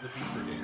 the Beaver game.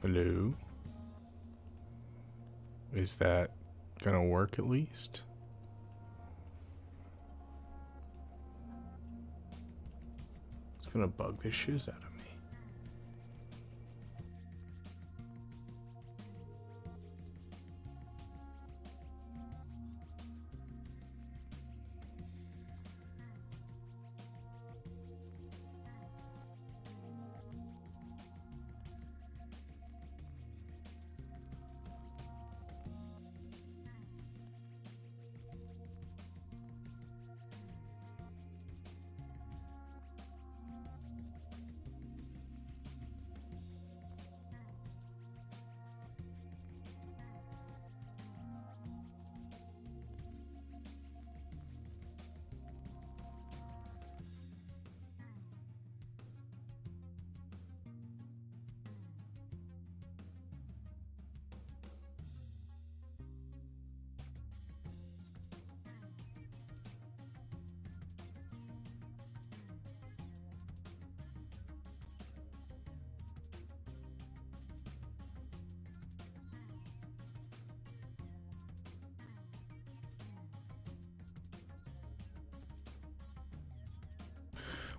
Hello? Is that gonna work at least? It's gonna bug the shiz out of me.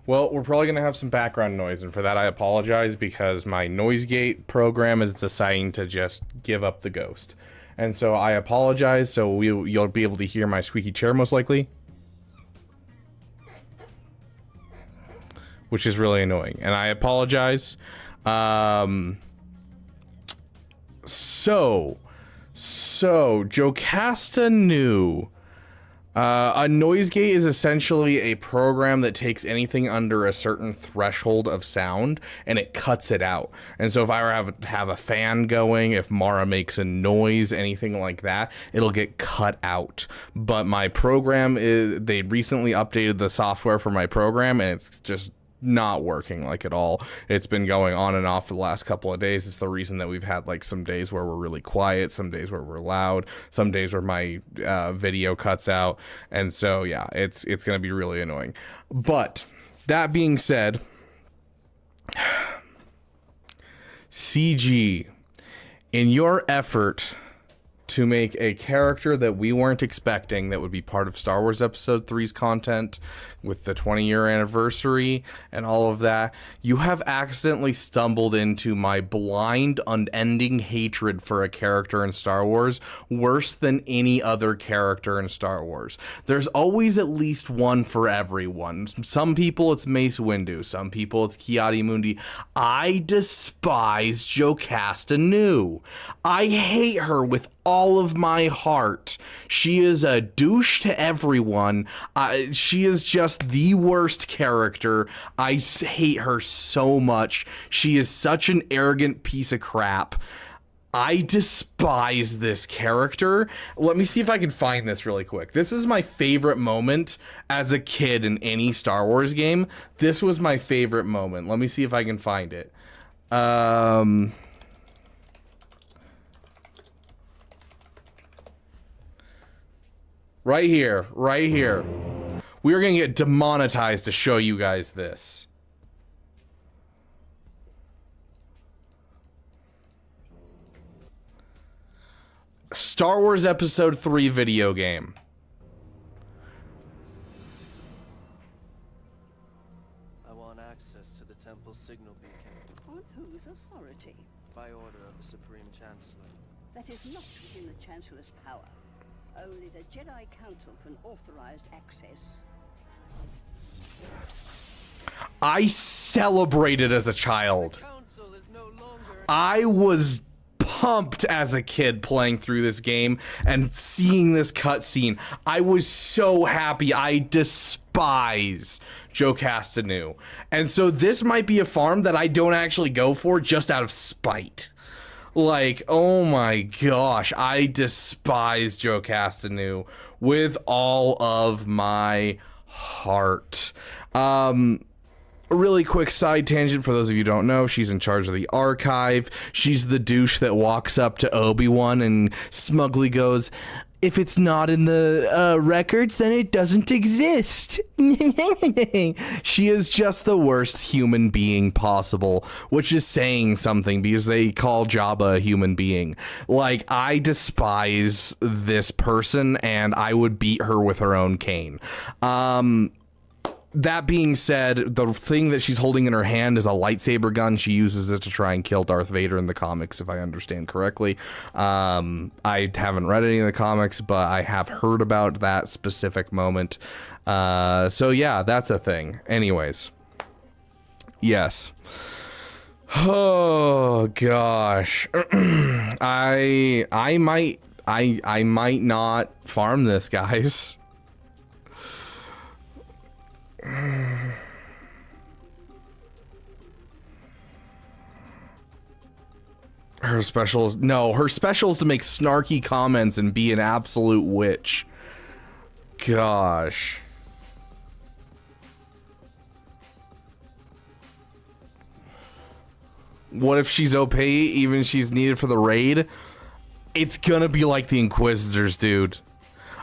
Well, we're probably going to have some background noise, and for that I apologize because my noise gate program is deciding to just give up the ghost. And so I apologize, so you'll be able to hear my squeaky chair most likely, which is really annoying, and I apologize. So Jocasta Nu. A noise gate is essentially a program that takes anything under a certain threshold of sound and it cuts it out. And so if I were to have a fan going, if Mara makes a noise, anything like that, it'll get cut out. But my program they recently updated the software for my program, and it's just not working like at all. It's been going on and off for the last couple of days. It's the reason that we've had like some days where we're really quiet, some days where we're loud, some days where my video cuts out, and so yeah, it's gonna be really annoying. But that being said, CG, in your effort to make a character that we weren't expecting that would be part of Star Wars Episode 3's content with the 20-year anniversary and all of that. You have accidentally stumbled into my blind, unending hatred for a character in Star Wars worse than any other character in Star Wars. There's always at least one for everyone. Some people it's Mace Windu, some people it's Ki-Adi-Mundi. I despise Jocasta Nu. I hate her with all of my heart. She is a douche to everyone. She is just the worst character. I hate her so much. She is such an arrogant piece of crap. I despise this character. Let me see if I can find this really quick. This is my favorite moment as a kid in any Star Wars game. This was my favorite moment. Let me see if I can find it. Right here, right here. We're gonna get demonetized to show you guys this. Star Wars Episode 3 video game. I want access to the temple signal beacon. On whose authority? By order of the Supreme Chancellor. That is not within the Chancellor's power. Only the Jedi Council can authorize access. I celebrated as a child. The council is no longer... I was pumped as a kid playing through this game and seeing this cutscene. I was so happy. I despise Jocasta Nu. And so this might be a farm that I don't actually go for just out of spite. Like, oh my gosh, I despise Jocasta Nu with all of my heart. A really quick side tangent for those of you who don't know, she's in charge of the archive. She's the douche that walks up to Obi-Wan and smugly goes, "If it's not in the records, then it doesn't exist." She is just the worst human being possible, which is saying something because they call Jabba a human being. Like, I despise this person and I would beat her with her own cane. That being said, the thing that she's holding in her hand is a lightsaber gun. She uses it to try and kill Darth Vader in the comics, if I understand correctly. I haven't read any of the comics, but I have heard about that specific moment. So yeah, that's a thing. Anyways. Yes. Oh gosh. I might not farm this, guys. Her specials, no, her special is to make snarky comments and be an absolute witch. Gosh. What if she's OP, even she's needed for the raid? It's gonna be like the Inquisitors, dude.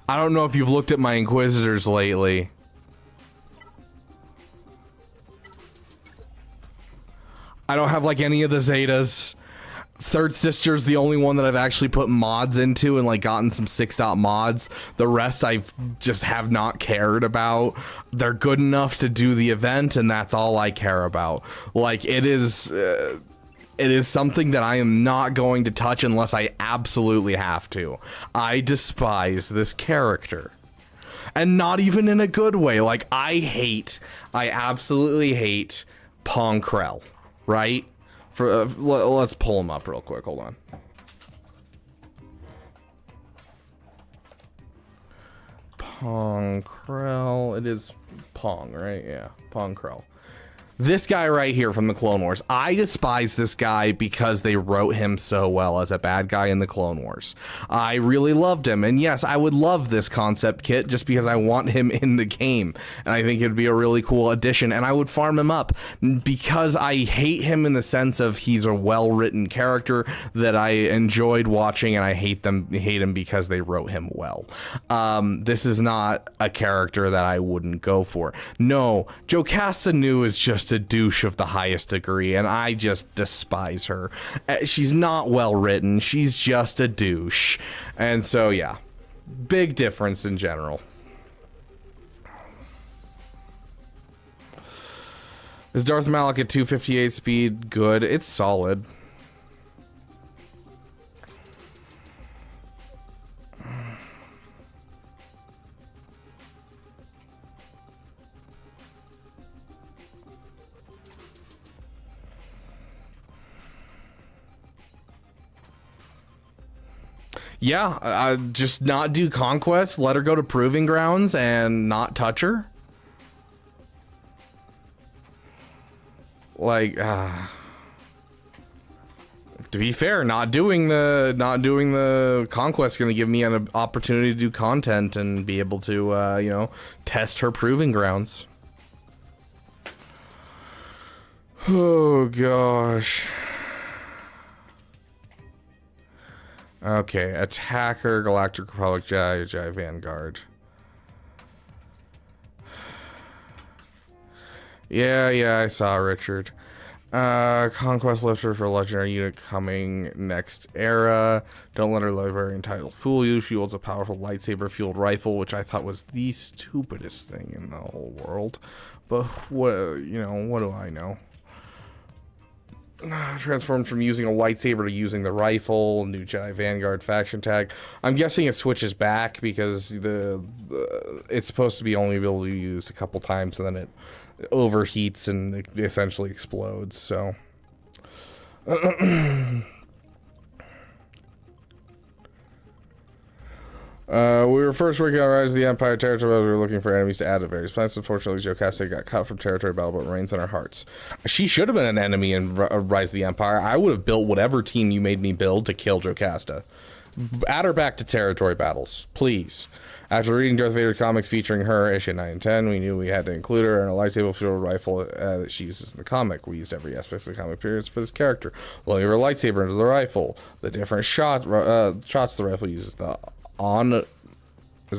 I don't know if you've looked at my Inquisitors lately. I don't have like any of the Zetas. Third Sister's the only one that I've actually put mods into and like gotten some 6-dot mods. The rest I just have not cared about. They're good enough to do the event and that's all I care about. Like it is something that I am not going to touch unless I absolutely have to. I despise this character. And not even in a good way. Like I absolutely hate Pong Krell. Right? Let's pull him up real quick. Hold on. Pong Krell. It is Pong, right? Yeah, Pong Krell. This guy right here from the Clone Wars. I despise this guy because they wrote him so well as a bad guy in the Clone Wars. I really loved him. And yes, I would love this concept kit just because I want him in the game. And I think it'd be a really cool addition. And I would farm him up because I hate him in the sense of he's a well-written character that I enjoyed watching, and I hate him because they wrote him well. This is not a character that I wouldn't go for. No, Jocasta Nu is just just a douche of the highest degree, and I just despise her. She's not well written. She's just a douche. And so, yeah, big difference in general. Is Darth Malak at 258 speed good? It's solid. Yeah, just not do Conquest, let her go to Proving Grounds, and not touch her. Like, to be fair, not doing the Conquest is going to give me an opportunity to do content and be able to, you know, test her Proving Grounds. Oh gosh. Okay, Attacker, Galactic Republic, Jedi Vanguard. Yeah, I saw Richard. Conquest Lifter for Legendary Unit coming next era. Don't let her librarian title fool you. She wields a powerful lightsaber-fueled rifle, which I thought was the stupidest thing in the whole world. But, what do I know? Transformed from using a lightsaber to using the rifle. New Jedi Vanguard faction tag. I'm guessing it switches back because it's supposed to be only able to be used a couple times, and then it overheats and it essentially explodes. So we were first working on Rise of the Empire territory, but we were looking for enemies to add to various planets. Unfortunately, Jocasta got cut from territory battle, but remains in our hearts. She should have been an enemy in Rise of the Empire. I would have built whatever team you made me build to kill Jocasta. Add her back to territory battles, please. After reading Darth Vader comics featuring her, issue 9 and 10, we knew we had to include her in a lightsaber-fueled rifle that she uses in the comic. We used every aspect of the comic appearance for this character. Loading her lightsaber into the rifle. The different shots the rifle uses. Is the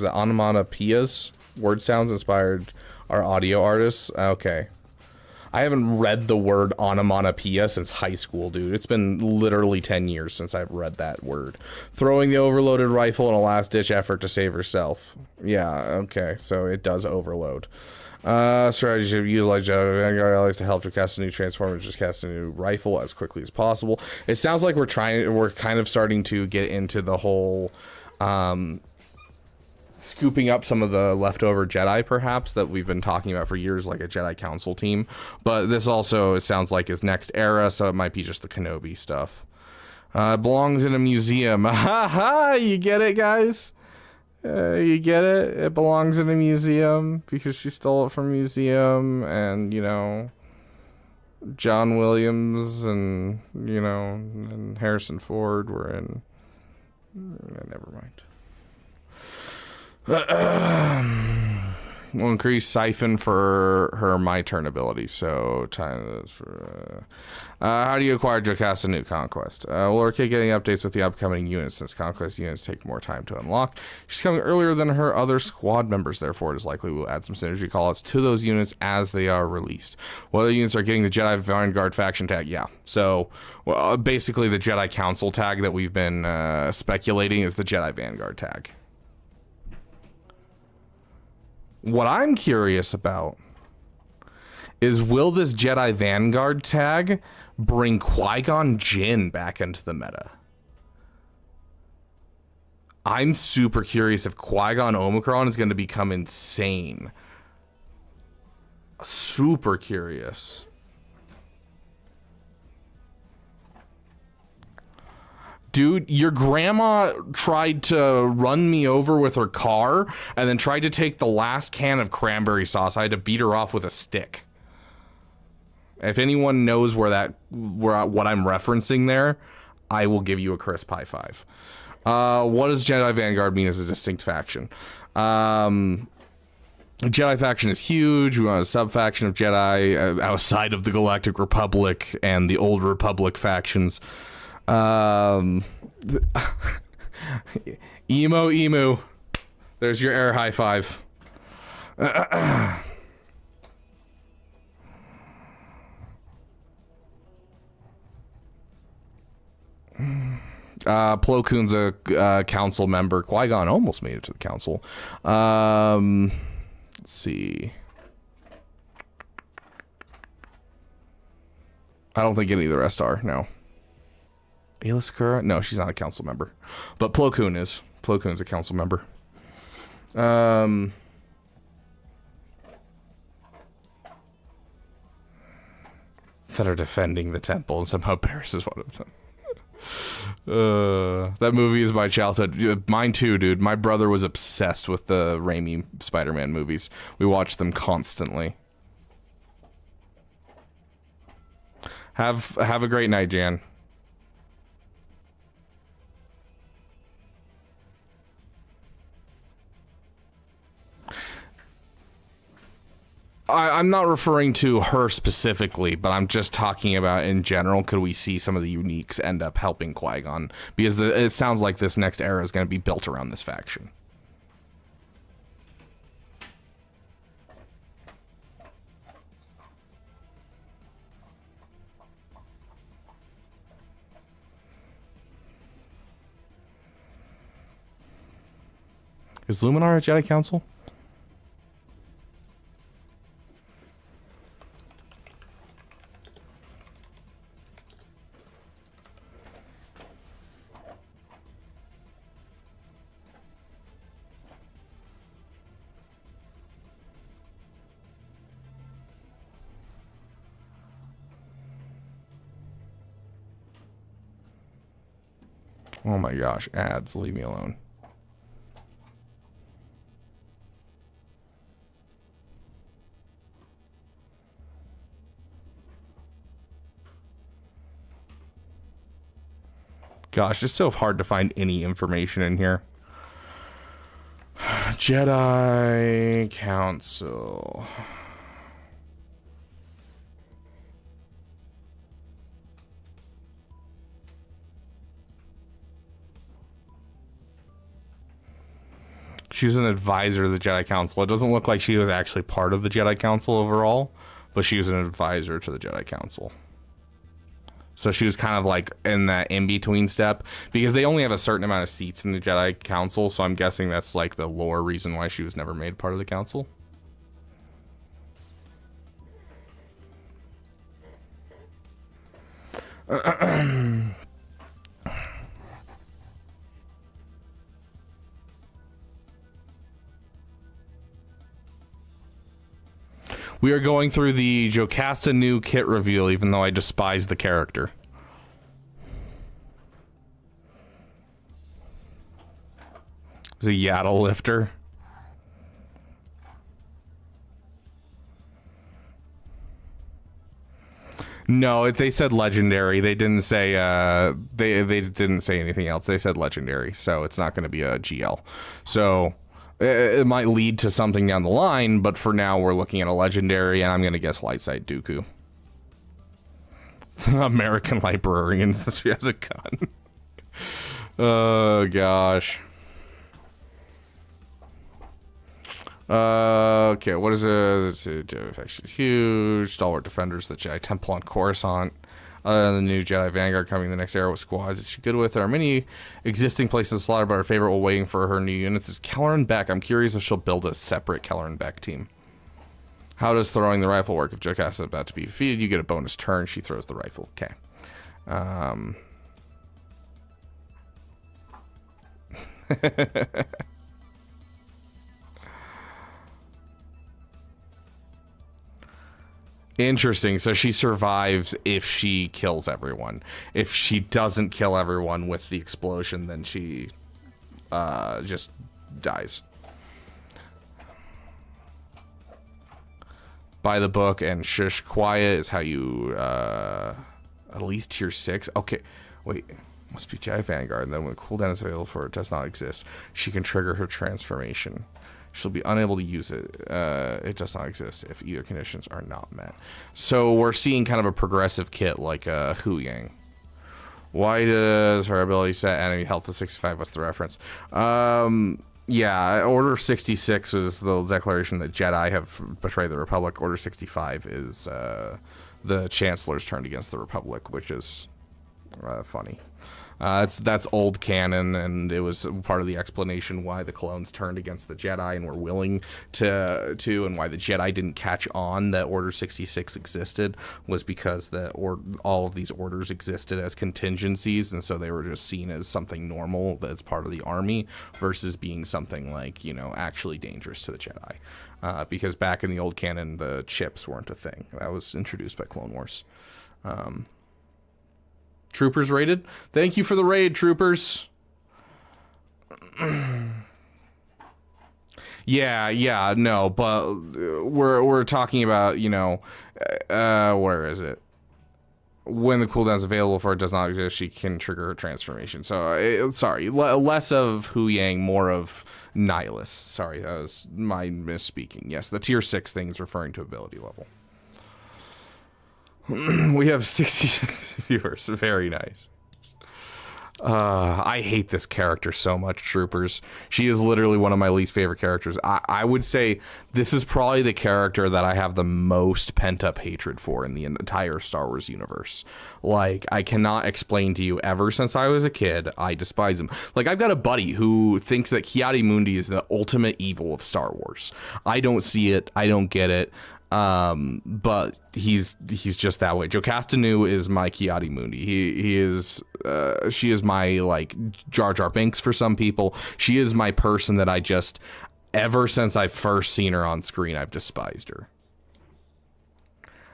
onomatopoeias? Word sounds inspired our audio artists? Okay. I haven't read the word onomatopoeia since high school, dude. It's been literally 10 years since I've read that word. Throwing the overloaded rifle in a last-ditch effort to save herself. Yeah, okay, so it does overload. Strategy to utilize Jedi Vanguard allies to help Jocasta Nu transform into Jocasta Nu rifle as quickly as possible. It sounds like we're kind of starting to get into the whole scooping up some of the leftover Jedi, perhaps, that we've been talking about for years, like a Jedi Council team. But this also, it sounds like, is next era, so it might be just the Kenobi stuff. It belongs in a museum. Ha ha! You get it, guys? You get it? It belongs in a museum because she stole it from a museum, and, you know, John Williams and, you know, and Harrison Ford were in... Never mind. Will increase siphon for her my turn ability. So time for how do you acquire Jocasta Nu Conquest? Will her kid getting updates with the upcoming units since Conquest units take more time to unlock? She's coming earlier than her other squad members, therefore it is likely we'll add some synergy callouts to those units as they are released. What other units are getting the Jedi Vanguard faction tag? Yeah. So basically the Jedi Council tag that we've been speculating is the Jedi Vanguard tag. What I'm curious about is, will this Jedi Vanguard tag bring Qui-Gon Jinn back into the meta? I'm super curious if Qui-Gon Omicron is going to become insane. Super curious. Dude, your grandma tried to run me over with her car and then tried to take the last can of cranberry sauce. I had to beat her off with a stick. If anyone knows what I'm referencing there, I will give you a crisp high five. What does Jedi Vanguard mean as a distinct faction? Jedi faction is huge. We want a sub-faction of Jedi outside of the Galactic Republic and the Old Republic factions. Emo. There's your air high five. Plo Koon's a council member. Qui-Gon almost made it to the council. Let's see. I don't think any of the rest are, no. Ayla Secura? No, she's not a council member. But Plo Koon is. Plo Koon's a council member. That are defending the temple, and somehow Paris is one of them. That movie is my childhood. Mine too, dude. My brother was obsessed with the Raimi Spider-Man movies. We watched them constantly. Have a great night, Jan. I'm not referring to her specifically, but I'm just talking about in general. Could we see some of the uniques end up helping Qui-Gon? Because it sounds like this next era is going to be built around this faction. Is Luminar a Jedi Council? Oh my gosh, ads, leave me alone. Gosh, it's so hard to find any information in here. Jedi Council. She was an advisor to the Jedi Council. It doesn't look like she was actually part of the Jedi Council overall, but she was an advisor to the Jedi Council. So she was kind of like in that in-between step, because they only have a certain amount of seats in the Jedi Council, so I'm guessing that's like the lore reason why she was never made part of the council. We are going through the Jocasta Nu kit reveal, even though I despise the character. It's a Yaddle lifter. No, they said legendary. They didn't say they didn't say anything else. They said legendary, so it's not going to be a GL. So it might lead to something down the line, but for now we're looking at a legendary, and I'm going to guess light side Dooku. American librarian. She has a gun. Oh gosh. Okay, what is it? Faction's huge. Stalwart defenders, the Jedi Temple on Coruscant. The new Jedi Vanguard coming the next era with squads. Is she good with? There are many existing places slaughtered, but our favorite while waiting for her new units is Kelleran Beck. I'm curious if she'll build a separate Kelleran Beck team. How does throwing the rifle work? If Jocasta is about to be defeated, you get a bonus turn. She throws the rifle. Okay. Interesting. So she survives if she kills everyone. If she doesn't kill everyone with the explosion, then she just dies. By the book and shush quiet is how you at least tier 6. Okay, wait. Must be Jedi Vanguard. And then when cooldown is available for it does not exist, she can trigger her transformation. She'll be unable to use it. It does not exist if either conditions are not met. So we're seeing kind of a progressive kit like Hu Yang. Why does her ability set enemy health to 65? What's the reference? Yeah, Order 66 is the declaration that Jedi have betrayed the Republic. Order 65 is the Chancellor's turned against the Republic, which is funny. That's old canon, and it was part of the explanation why the clones turned against the Jedi and were willing to, and why the Jedi didn't catch on that Order 66 existed, was because all of these orders existed as contingencies, and so they were just seen as something normal that's part of the army versus being something like, actually dangerous to the Jedi. Because back in the old canon, the chips weren't a thing. That was introduced by Clone Wars. Troopers raided. Thank you for the raid, troopers. yeah, no, but we're talking about, where is it? When the cooldown is available for it does not exist, she can trigger her transformation. So, sorry, less of Hu Yang, more of Nihilus. Sorry, that was my misspeaking. Yes, the tier 6 thing is referring to ability level. We have 66 viewers. Very nice. I hate this character so much, troopers. She is literally one of my least favorite characters. I would say this is probably the character that I have the most pent-up hatred for in the entire Star Wars universe. Like, I cannot explain to you, ever since I was a kid, I despise him. Like, I've got a buddy who thinks that Ki-Adi-Mundi is the ultimate evil of Star Wars. I don't see it. I don't get it. But he's just that way. Jocasta Nu is my Ki-Adi-Mundi. She is my, like, Jar Jar Binks for some people. She is my person that I just, ever since I've first seen her on screen, I've despised her.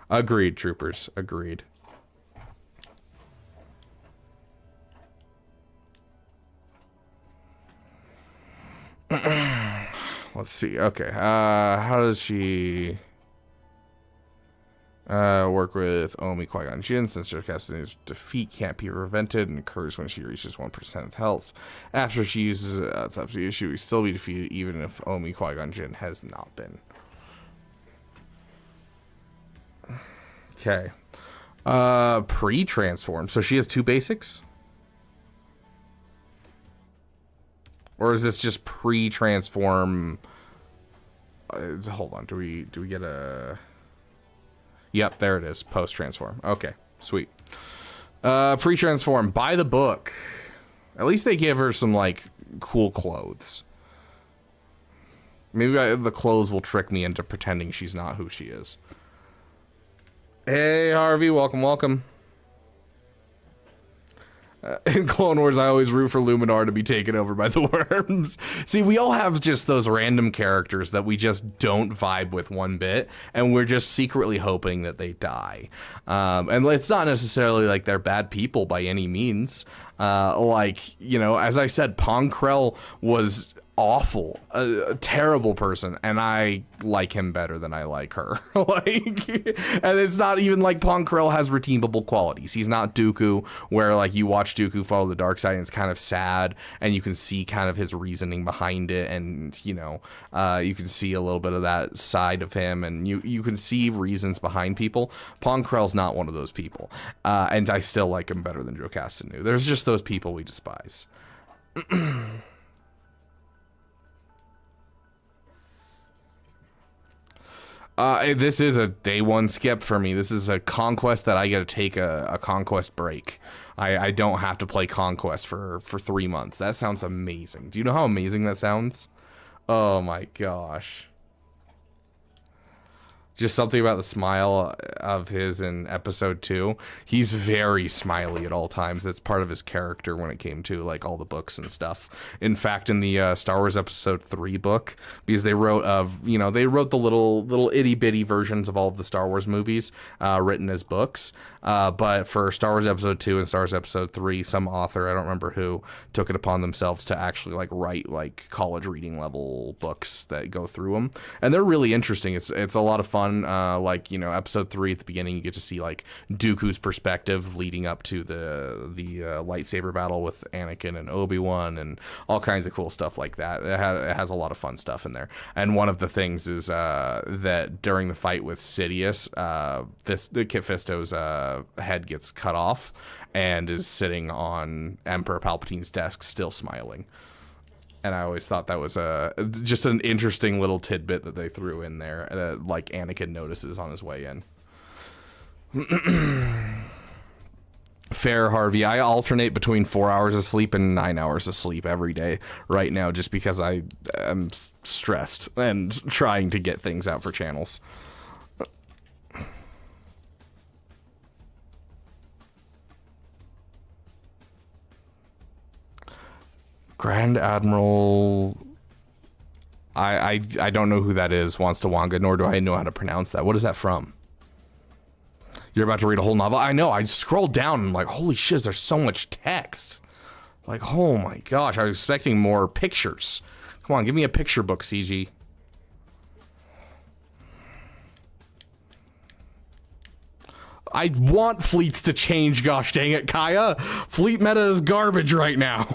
Agreed, troopers. Agreed. Let's see. Okay. How does she work with Omi Qui-Gon Jinn, since Jocasta Nu's defeat can't be prevented and occurs when she reaches 1% of health? After she uses it, up to the issue, we still be defeated even if Omi Qui-Gon Jinn has not been. Okay. Pre-transform. So she has 2 basics? Or is this just pre-transform? Hold on. Do we get a... Yep, there it is. Post-transform. Okay, sweet. Pre-transform. By the book. At least they give her some, like, cool clothes. Maybe the clothes will trick me into pretending she's not who she is. Hey, Harvey. Welcome, welcome. In Clone Wars, I always root for Luminar to be taken over by the worms. See, we all have just those random characters that we just don't vibe with one bit, and we're just secretly hoping that they die. And it's not necessarily like they're bad people by any means. As I said, Pong Krell was awful, a terrible person, and I like him better than I like her. And it's not even like Pong Krell has redeemable qualities. He's not Dooku, where like you watch Dooku follow the dark side and it's kind of sad, and you can see kind of his reasoning behind it, and you can see a little bit of that side of him, and you can see reasons behind people. Pong Krell's not one of those people, and I still like him better than Jocasta Nu. There's just those people we despise. This is a day one skip for me. This is a conquest that I get to take a conquest break. I don't have to play conquest for 3 months. That sounds amazing. Do you know how amazing that sounds? Oh my gosh. Just something about the smile of his in episode 2. He's very smiley at all times. That's part of his character when it came to like all the books and stuff. In fact, in the Star Wars episode 3 book, because they wrote the little itty bitty versions of all of the Star Wars movies written as books. But for Star Wars episode 2 and Star Wars episode 3, some author, I don't remember who, took it upon themselves to actually like write like college reading level books that go through them. And they're really interesting. It's a lot of fun. Episode 3 at the beginning, you get to see like Dooku's perspective leading up to the lightsaber battle with Anakin and Obi-Wan, and all kinds of cool stuff like that. It has a lot of fun stuff in there. And one of the things is that during the fight with Sidious, Kit Fisto's head gets cut off and is sitting on Emperor Palpatine's desk still smiling. And I always thought that was just an interesting little tidbit that they threw in there that like Anakin notices on his way in. Fair, Harvey. I alternate between 4 hours of sleep and 9 hours of sleep every day right now, just because I am stressed and trying to get things out for channels. Grand Admiral... I don't know who that is, wants to Wanga, nor do I know how to pronounce that. What is that from? You're about to read a whole novel? I know, I scrolled down and I'm like, holy shit, there's so much text. Like, oh my gosh, I was expecting more pictures. Come on, give me a picture book, CG. I want fleets to change, gosh dang it, Kaya. Fleet meta is garbage right now.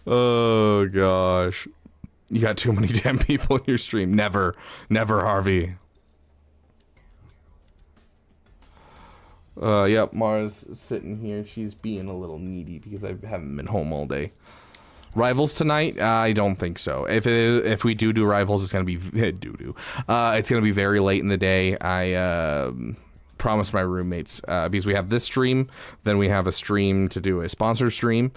Oh gosh. You got too many damn people in your stream. Never, Harvey. Yep, Mara's sitting here. She's being a little needy because I haven't been home all day. Rivals tonight? I don't think so. If we do Rivals, it's gonna be it's gonna be very late in the day. I promised my roommates because we have this stream, then we have a stream to do a sponsor stream,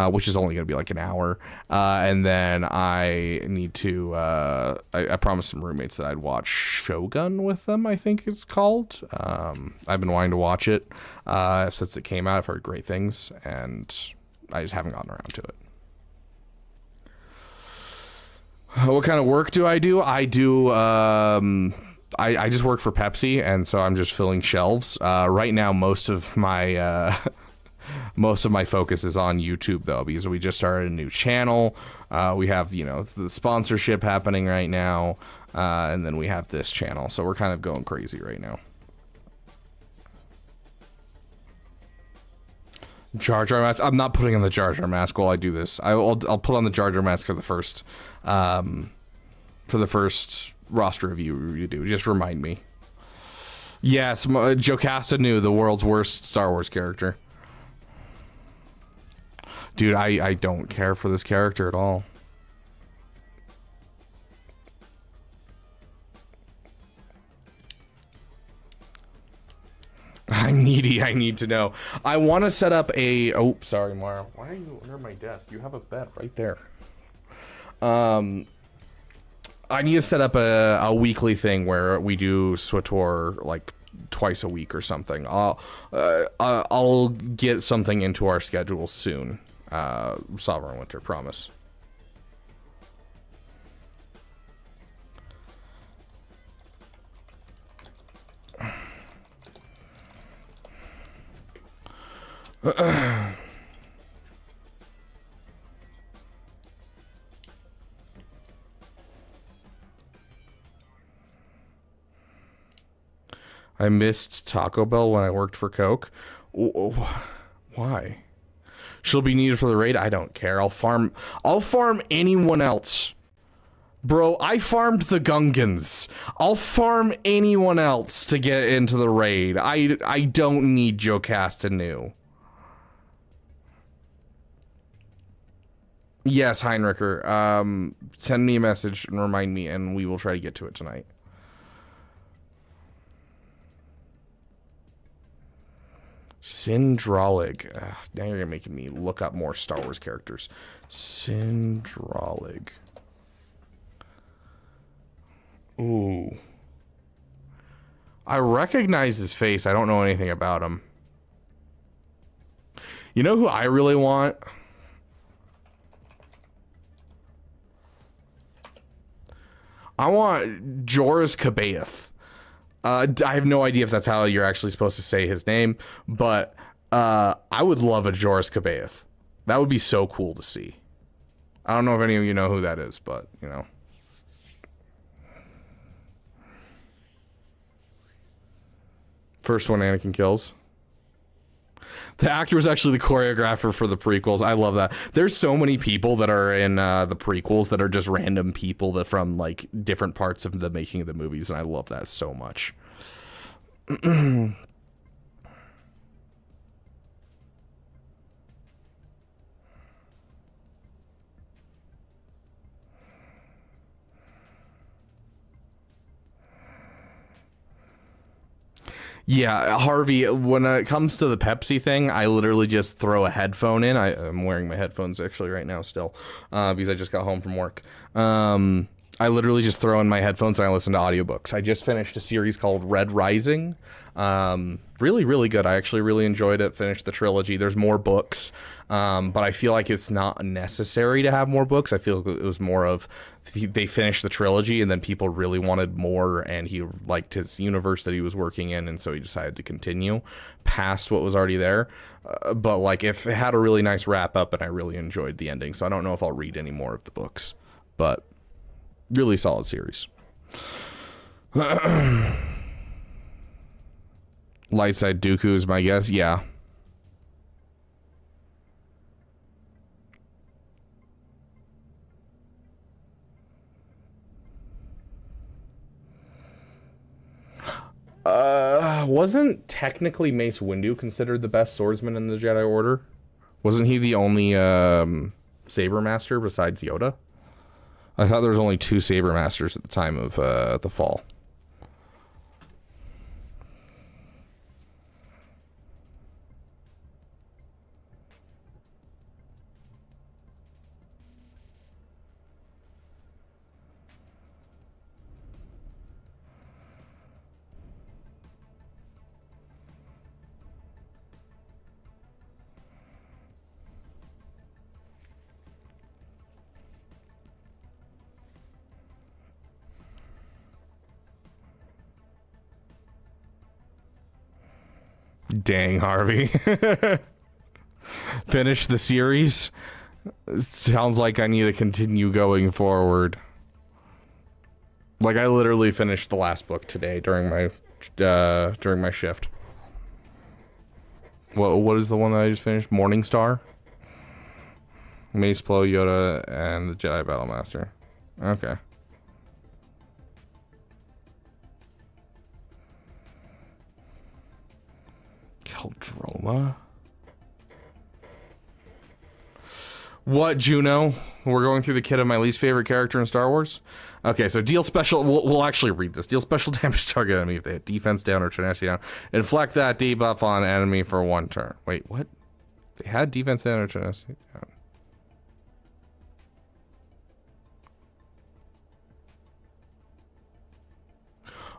which is only gonna be like an hour, and then I need to. I promised some roommates that I'd watch Shogun with them. I think it's called. I've been wanting to watch it since it came out. I've heard great things, and I just haven't gotten around to it. What kind of work do? I do, I just work for Pepsi, and so I'm just filling shelves. Right now, most of my focus is on YouTube, though, because we just started a new channel. We have, the sponsorship happening right now, and then we have this channel, so we're kind of going crazy right now. Jar Jar mask. I'm not putting on the Jar Jar mask while I do this. I'll put on the Jar Jar mask for the first roster review you do. Just remind me. Yes, Jocasta Nu, the world's worst Star Wars character. Dude, I don't care for this character at all. I'm needy. I need to know. I want to set up a... Oh, sorry, Mara. Why are you under my desk? You have a bed right there. I need to set up a weekly thing where we do SWTOR like twice a week or something. I'll get something into our schedule soon. Sovereign Winter, promise. I missed Taco Bell when I worked for Coke. Why? She'll be needed for the raid. I don't care. I'll farm anyone else. Bro, I farmed the Gungans. I'll farm anyone else to get into the raid. I don't need Jocasta Nu. Yes, Heinricher. Send me a message and remind me, and we will try to get to it tonight. Syndralig. Now you're making me look up more Star Wars characters. Syndralig. Ooh. I recognize his face. I don't know anything about him. You know who I really want? I want Joris Cabaeth. I have no idea if that's how you're actually supposed to say his name, but I would love a Joris Cabaeth. That would be so cool to see. I don't know if any of you know who that is, but, you know. First one Anakin kills. The actor was actually the choreographer for the prequels. I love that. There's so many people that are in the prequels that are just random people that from like different parts of the making of the movies, and I love that so much. Yeah, Harvey, when it comes to the Pepsi thing, I literally just throw a headphone in. I'm wearing my headphones actually right now still, because I just got home from work. I literally just throw in my headphones and I listen to audiobooks. I just finished a series called Red Rising. Really, really good. I actually really enjoyed it. Finished the trilogy. There's more books, but I feel like it's not necessary to have more books. I feel it was more of they finished the trilogy and then people really wanted more, and he liked his universe that he was working in, and so he decided to continue past what was already there. But like, if it had a really nice wrap up, and I really enjoyed the ending, so I don't know if I'll read any more of the books, but really solid series. Lightside Dooku is my guess. Yeah. Wasn't technically Mace Windu considered the best swordsman in the Jedi Order? Wasn't he the only saber master besides Yoda? I thought there was only 2 saber masters at the time of the fall. Dang, Harvey. Finish the series? Sounds like I need to continue going forward. Like, I literally finished the last book today during my shift. What is the one that I just finished? Morning Star? Mace Plo, Yoda, and the Jedi Battlemaster. Okay. Keldroma? What, Juno? We're going through the kit of my least favorite character in Star Wars? Okay, so deal special... We'll actually read this. Deal special damage to target enemy if they hit defense down or tenacity down. Inflict that debuff on enemy for 1 turn. Wait, what? They had defense down or tenacity down.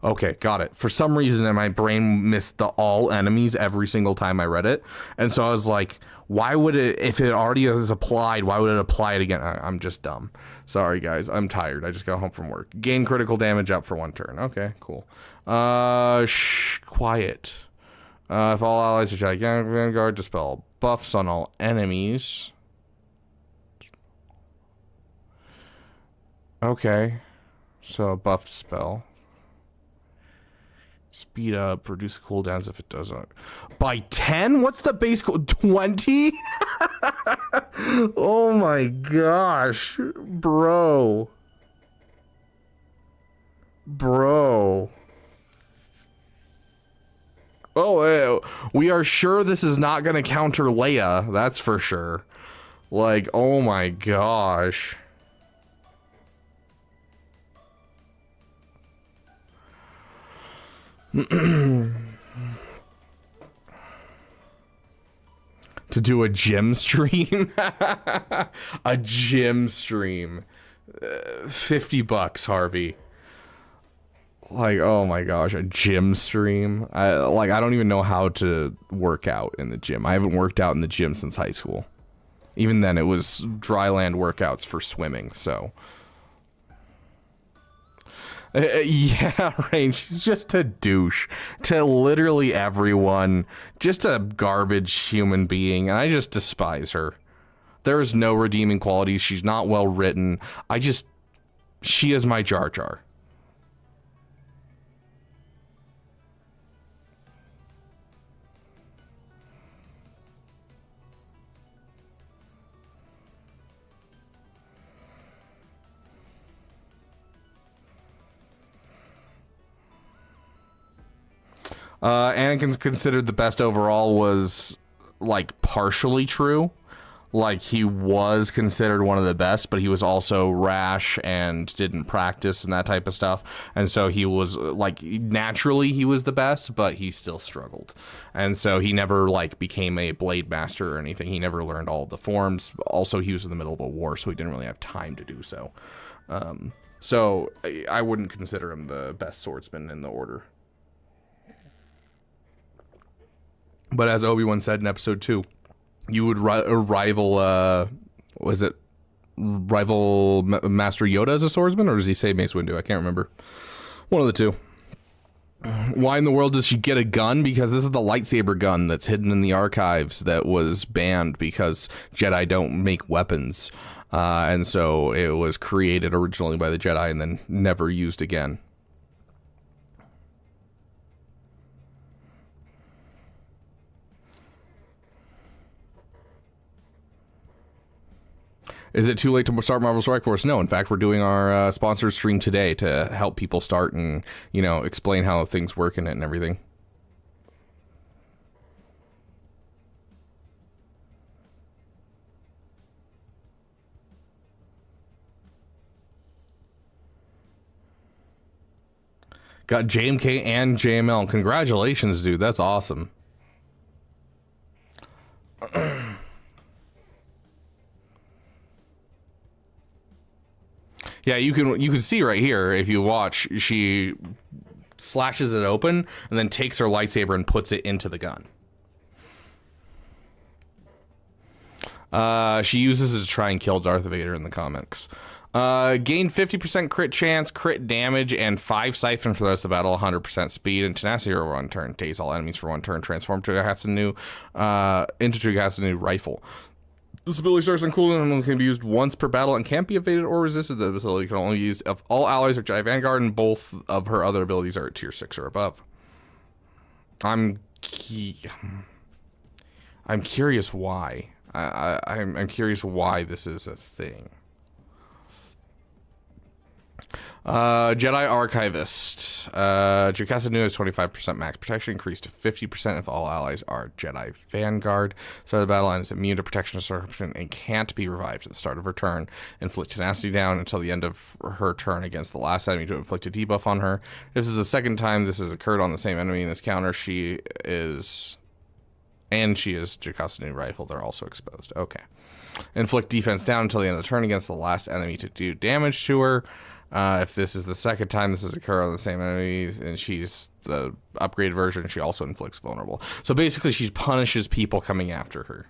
Okay, got it. For some reason, my brain missed the all enemies every single time I read it. And so I was like, why would it, if it already is applied, why would it apply it again? I'm just dumb. Sorry, guys. I'm tired. I just got home from work. Gain critical damage up for 1 turn. Okay, cool. Quiet. If all allies are Jedi Vanguard, dispel buffs on all enemies. Okay. So a buffed spell. Speed up, reduce cooldowns if it doesn't. By 10? What's the base cool? 20? Oh my gosh. Bro. Oh, we are sure this is not going to counter Leia. That's for sure. Like, oh my gosh. To do a gym stream. A gym stream. $50, Harvey. Like, oh my gosh, a gym stream. I don't even know how to work out in the gym. I haven't worked out in the gym since high school. Even then, it was dry land workouts for swimming, so... yeah, Rain, she's just a douche to literally everyone. Just a garbage human being, and I just despise her. There is no redeeming qualities. She's not well written. She is my Jar Jar. Anakin's considered the best overall was like partially true. like he was considered one of the best, but he was also rash and didn't practice and that type of stuff. And so he was like, naturally he was the best, but he still struggled. And so he never like became a blade master or anything. He never learned all of the forms. Also, he was in the middle of a war, so he didn't really have time to do so. So I wouldn't consider him the best swordsman in the order. But as Obi-Wan said in episode 2, you would rival, rival Master Yoda as a swordsman, or does he say Mace Windu? I can't remember. One of the two. Why in the world does she get a gun? Because this is the lightsaber gun that's hidden in the archives that was banned because Jedi don't make weapons. And so it was created originally by the Jedi and then never used again. Is it too late to start Marvel Strike Force? No, in fact, we're doing our sponsor stream today to help people start and, you know, explain how things work in it and everything. Got JMK and JML. Congratulations, dude. That's awesome. Yeah, you can see right here, if you watch, she slashes it open and then takes her lightsaber and puts it into the gun. She uses it to try and kill Darth Vader in the comics. Gained 50% crit chance, crit damage, and 5 siphon for the rest of the battle, 100% speed, and tenacity for 1 turn. Takes all enemies for 1 turn. Transform to Jocasta Nu, into Jocasta Nu rifle. This ability starts on cooldown and can be used once per battle and can't be evaded or resisted. The ability can only be used if all allies are Jedi Vanguard, and both of her other abilities are at tier 6 or above. I'm curious why. I'm curious why this is a thing. Jedi Archivist. Jocasta Nu has 25% max protection, increased to 50% if all allies are Jedi Vanguard. Start of the battle and is immune to protection disruption and can't be revived at the start of her turn. Inflict tenacity down until the end of her turn against the last enemy to inflict a debuff on her. If this is the second time this has occurred on the same enemy in this counter, she is Jocasta Nu rifle. They're also exposed. Okay. Inflict defense down until the end of the turn against the last enemy to do damage to her. If this is the second time this has occurred on the same enemy and she's the upgraded version, she also inflicts vulnerable. So basically she punishes people coming after her.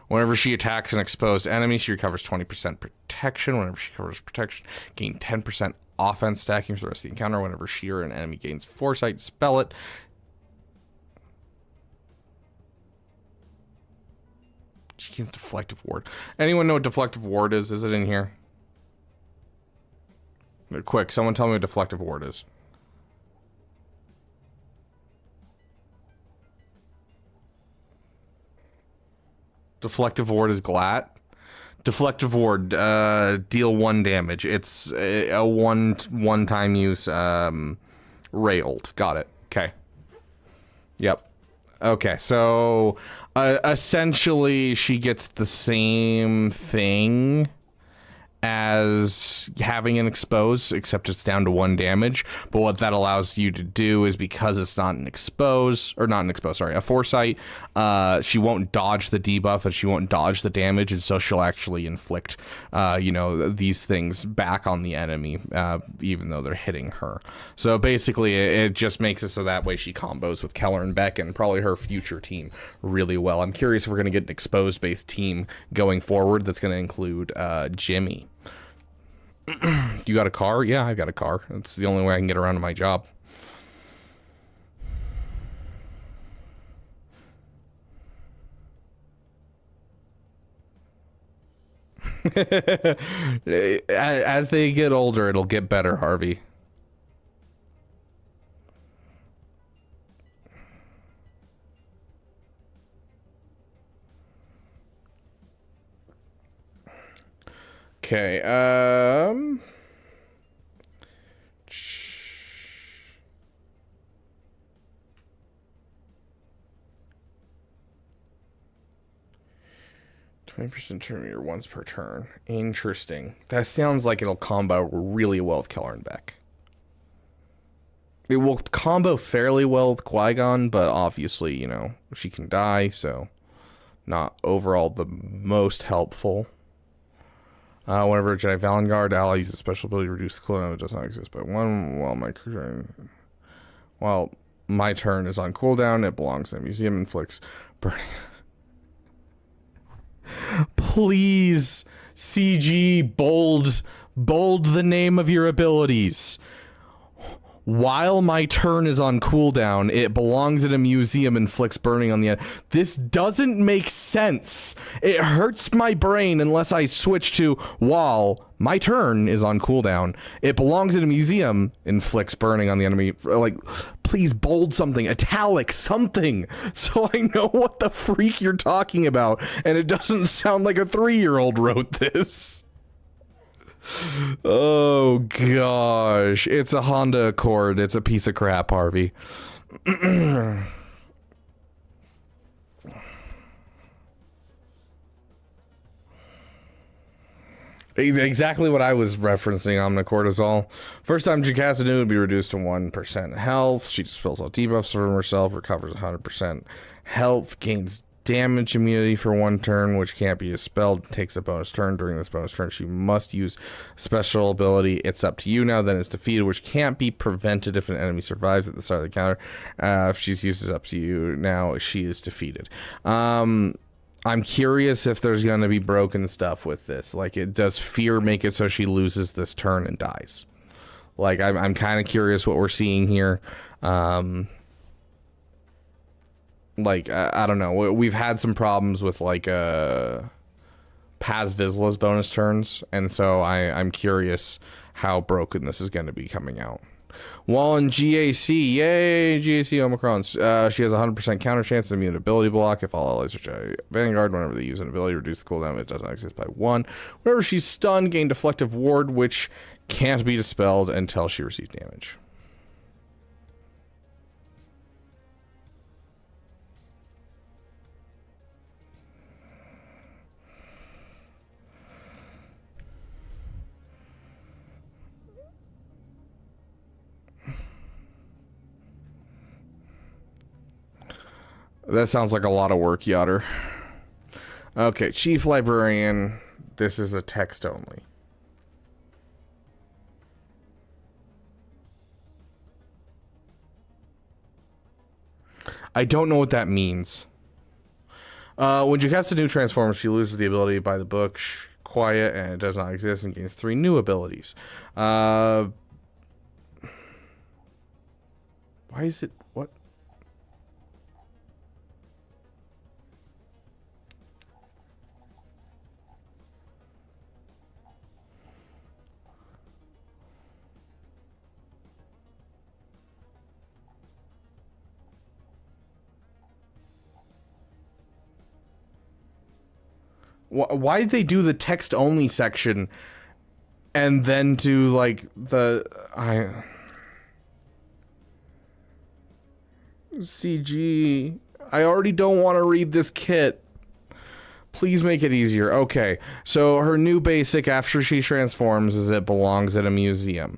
Whenever she attacks an exposed enemy, she recovers 20% protection. Whenever she covers protection, gain 10% offense stacking for the rest of the encounter. Whenever she or an enemy gains foresight, dispel it. She gains deflective ward. Anyone know what deflective ward is? Is it in here? Quick, someone tell me what deflective ward is. Deflective ward is Glat. Deflective ward, deal 1 damage. It's a one-time use, railed. Got it. Okay. Yep. Okay, so essentially she gets the same thing as having an expose, except it's down to 1 damage. But what that allows you to do is, because it's not an expose, or not an expose, sorry, a foresight, she won't dodge the debuff and she won't dodge the damage, and so she'll actually inflict, you know, these things back on the enemy, even though they're hitting her. So basically, it just makes it so that way she combos with Keller and Beck and probably her future team really well. I'm curious if we're going to get an exposed-based team going forward that's going to include Jimmy. You got a car? Yeah, I've got a car. It's the only way I can get around to my job. As they get older, it'll get better, Harvey. Okay, 20% turn meter once per turn. Interesting. That sounds like it'll combo really well with Keller and Beck. It will combo fairly well with Qui-Gon, but obviously, you know, she can die, so not overall the most helpful. Whenever a Jedi Vanguard ally uses a special ability to reduce the cooldown, it does not exist by one. While my turn is on cooldown, it belongs in a museum, inflicts burning. Please, CG, bold the name of your abilities. While my turn is on cooldown, it belongs in a museum, inflicts burning on the end. This doesn't make sense. It hurts my brain unless I switch to while my turn is on cooldown. It belongs in a museum, inflicts burning on the enemy. Like, please bold something, italic something, so I know what the freak you're talking about, and it doesn't sound like a 3-year-old wrote this. Oh gosh, it's a Honda Accord. It's a piece of crap, Harvey. Exactly what I was referencing on the cortisol. First time Jocasta Nu would be reduced to 1% health. She dispels all debuffs from herself, recovers 100% health, gains damage immunity for 1 turn, which can't be dispelled, takes a bonus turn. During this bonus turn, she must use special ability It's Up to You Now, then is defeated, which can't be prevented if an enemy survives at the start of the counter. If she's used It's Up to You Now, she is defeated. I'm curious if there's going to be broken stuff with this. Like, does fear make it so she loses this turn and dies? Like, I'm kind of curious what we're seeing here. Like, I don't know. We've had some problems with, like, Paz Vizsla's bonus turns, and so I'm curious how broken this is going to be coming out. While in GAC, yay, GAC Omicron, she has a 100% counter chance to immune ability block if all allies are Jedi Vanguard. Whenever they use an ability to reduce the cooldown, it does not exist by 1. Whenever she's stunned, gain Deflective Ward, which can't be dispelled until she receives damage. That sounds like a lot of work, Yotter. Okay, Chief Librarian. This is a text only. I don't know what that means. When Jocasta Nu transforms, she loses the ability by the book, Quiet, and it does not exist, and gains 3 new abilities. Why is it... What? Why did they do the text only section and then do like the CG? I already don't want to read this kit. Please make it easier. Okay, so her new basic after she transforms is it belongs at a museum.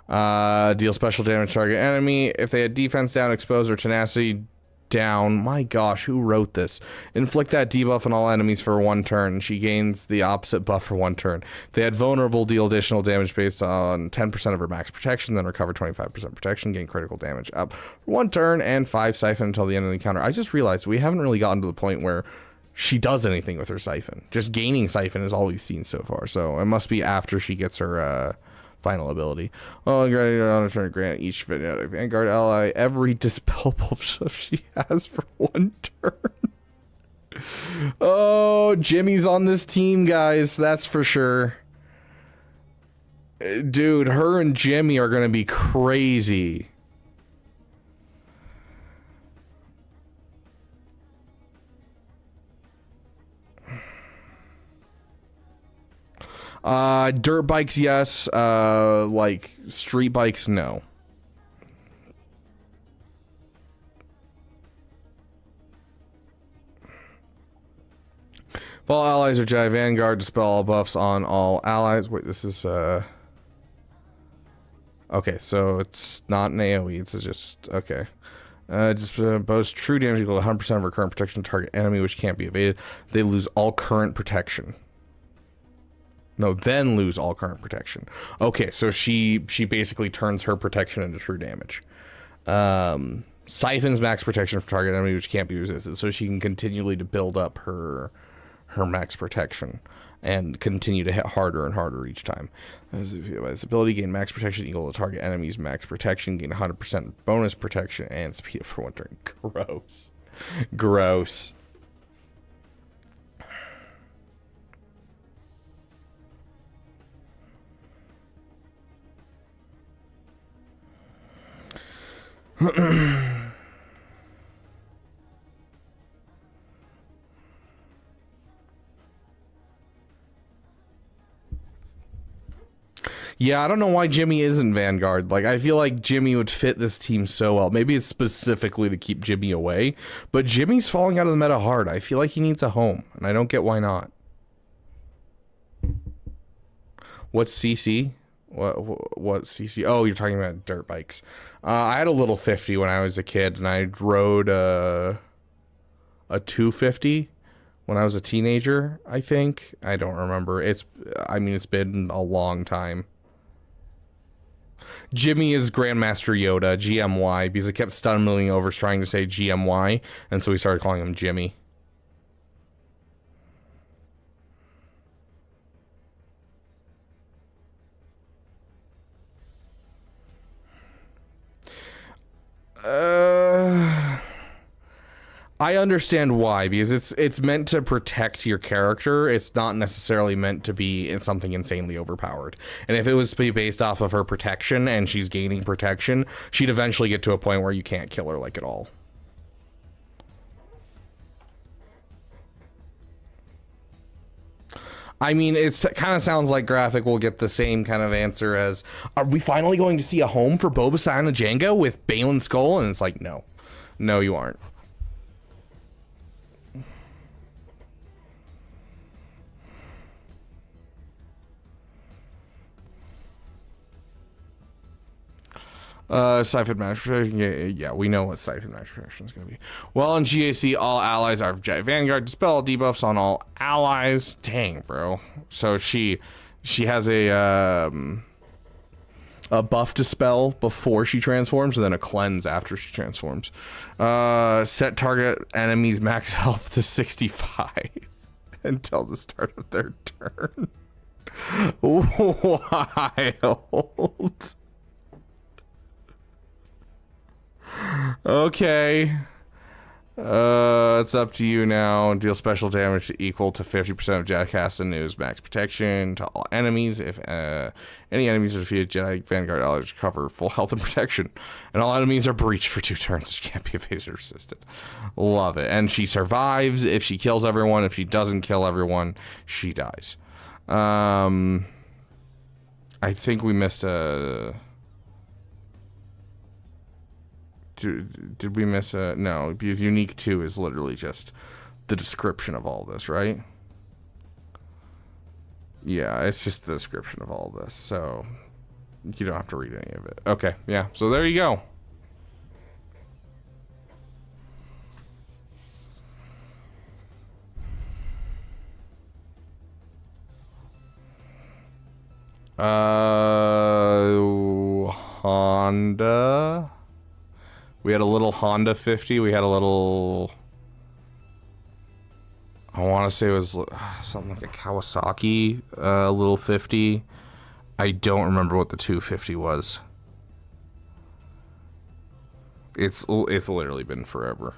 Deal special damage to target enemy. If they had defense down, expose, or tenacity down. My gosh, who wrote this? Inflict that debuff on all enemies for 1 turn. She gains the opposite buff for 1 turn. They had vulnerable, deal additional damage based on 10% of her max protection, then recover 25% protection, gain critical damage up for 1 turn, and 5 siphon until the end of the encounter. I just realized we haven't really gotten to the point where she does anything with her siphon. Just gaining siphon is all we've seen so far, so it must be after she gets her final ability. Oh, grant each Vanguard ally every dispellable stuff she has for 1 turn. Oh, Jimmy's on this team, guys. That's for sure. Dude, her and Jimmy are gonna be crazy. Dirt bikes, yes. Like street bikes, no. If all allies are Jedi Vanguard, dispel all buffs on all allies. Wait, this is okay, so it's not an AoE, it's just okay. Just boast true damage equal to 100% of her current protection target enemy, which can't be evaded. They lose all current protection. No, then lose all current protection. Okay, so she basically turns her protection into true damage. Siphons max protection for target enemy, which can't be resisted, so she can continually to build up her max protection and continue to hit harder and harder each time. This ability, gain max protection equal to target enemies max protection, gain 100% bonus protection, and speed up for one turn. Gross. Gross. Yeah, I don't know why Jimmy isn't Vanguard. Like, I feel like Jimmy would fit this team so well. Maybe it's specifically to keep Jimmy away, but Jimmy's falling out of the meta hard. I feel like he needs a home, and I don't get why not. What's CC? What CC? Oh, you're talking about dirt bikes. I had a little 50 when I was a kid, and I rode a 250 when I was a teenager, I think. I don't remember. It's been a long time. Jimmy is Grandmaster Yoda, GMY, because I kept stumbling over trying to say GMY, and so we started calling him Jimmy. I understand why, because it's meant to protect your character. It's not necessarily meant to be something insanely overpowered. And if it was to be based off of her protection and she's gaining protection, she'd eventually get to a point where you can't kill her like at all. I mean, it kind of sounds like Graphic will get the same kind of answer as, are we finally going to see a home for Boba Fett and Jango with Balin Skull? And it's like, no. No, you aren't. Siphon match protection. Yeah, we know what siphon match protection is going to be. Well, in GAC, all allies are Jedi Vanguard. Dispel all debuffs on all allies. Dang, bro. So she has a buff dispel before she transforms, and then a cleanse after she transforms. Set target enemies max health to 65 until the start of their turn. Wild. Okay. It's up to you now. Deal special damage equal to 50% of Jocasta Nu's max protection to all enemies. If any enemies are defeated, Jedi Vanguard allies recover full health and protection. And all enemies are breached for 2 turns. She can't be evaded or resisted. Love it. And she survives if she kills everyone. If she doesn't kill everyone, she dies. I think we missed a... Did we miss a... No, because Unique 2 is literally just the description of all this, right? Yeah, it's just the description of all this, so you don't have to read any of it. Okay, yeah, so there you go. Honda... We had a little Honda 50. We had a little... I want to say it was something like a Kawasaki little 50. I don't remember what the 250 was. It's literally been forever.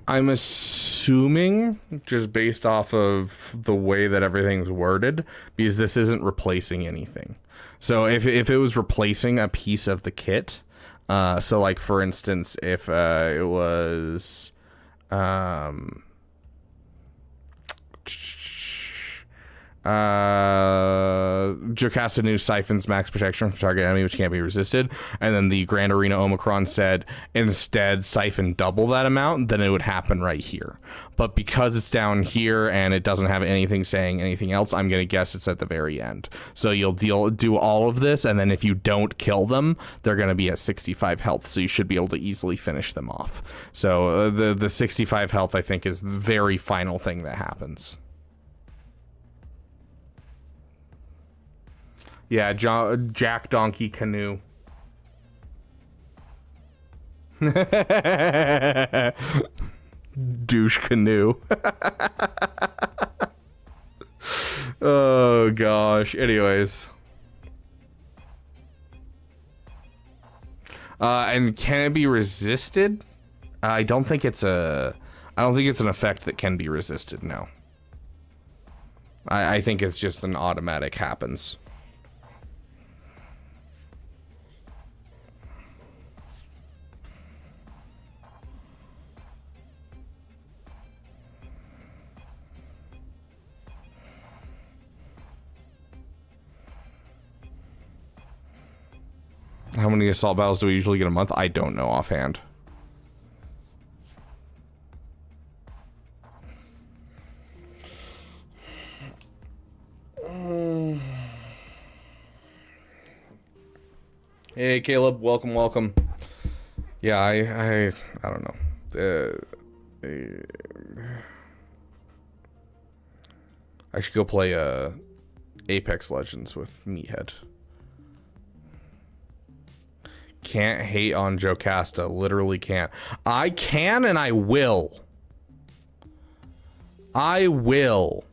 I'm assuming, just based off of the way that everything's worded, because this isn't replacing anything. So if it was replacing a piece of the kit, so like for instance, if it was Jocasta Nu siphons max protection from target enemy which can't be resisted, and then the Grand Arena Omicron said instead siphon double that amount, then it would happen right here. But because it's down here and it doesn't have anything saying anything else, I'm gonna guess it's at the very end. So you'll do all of this, and then if you don't kill them, they're gonna be at 65 health, so you should be able to easily finish them off. So the 65 health, I think, is the very final thing that happens. Yeah, Jack Donkey Canoe. Douche Canoe. Oh gosh. Anyways. And can it be resisted? I don't think it's an effect that can be resisted, no. I think it's just an automatic happens. How many assault battles do we usually get a month? I don't know offhand. Hey Caleb, welcome. Yeah, I don't know. I should go play Apex Legends with Meathead. Can't hate on Jocasta. Literally can't. I can and I will. I will.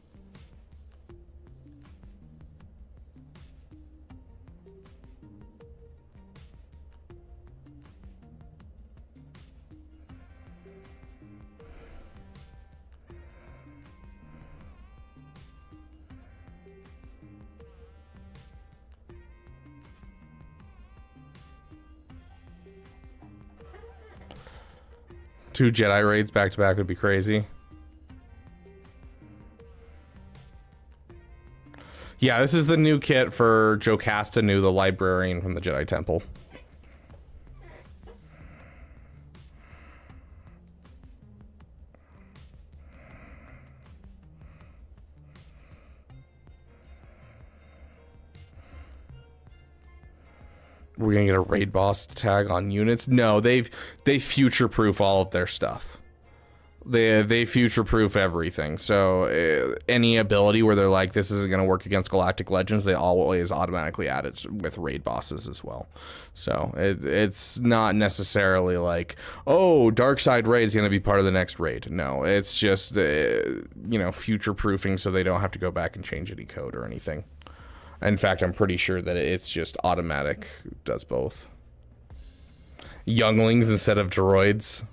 Two Jedi raids back to back would be crazy. Yeah, this is the new kit for Jocasta Nu, the librarian from the Jedi Temple. We're gonna get a raid boss tag on units. No, they future-proof all of their stuff. They future-proof everything. So any ability where they're like, this isn't gonna work against Galactic Legends, they always automatically add it with raid bosses as well. So it's not necessarily like, oh, Darkside Raid is gonna be part of the next raid. No, it's just you know, future-proofing so they don't have to go back and change any code or anything. In fact, I'm pretty sure that it's just automatic, does both. Younglings instead of droids.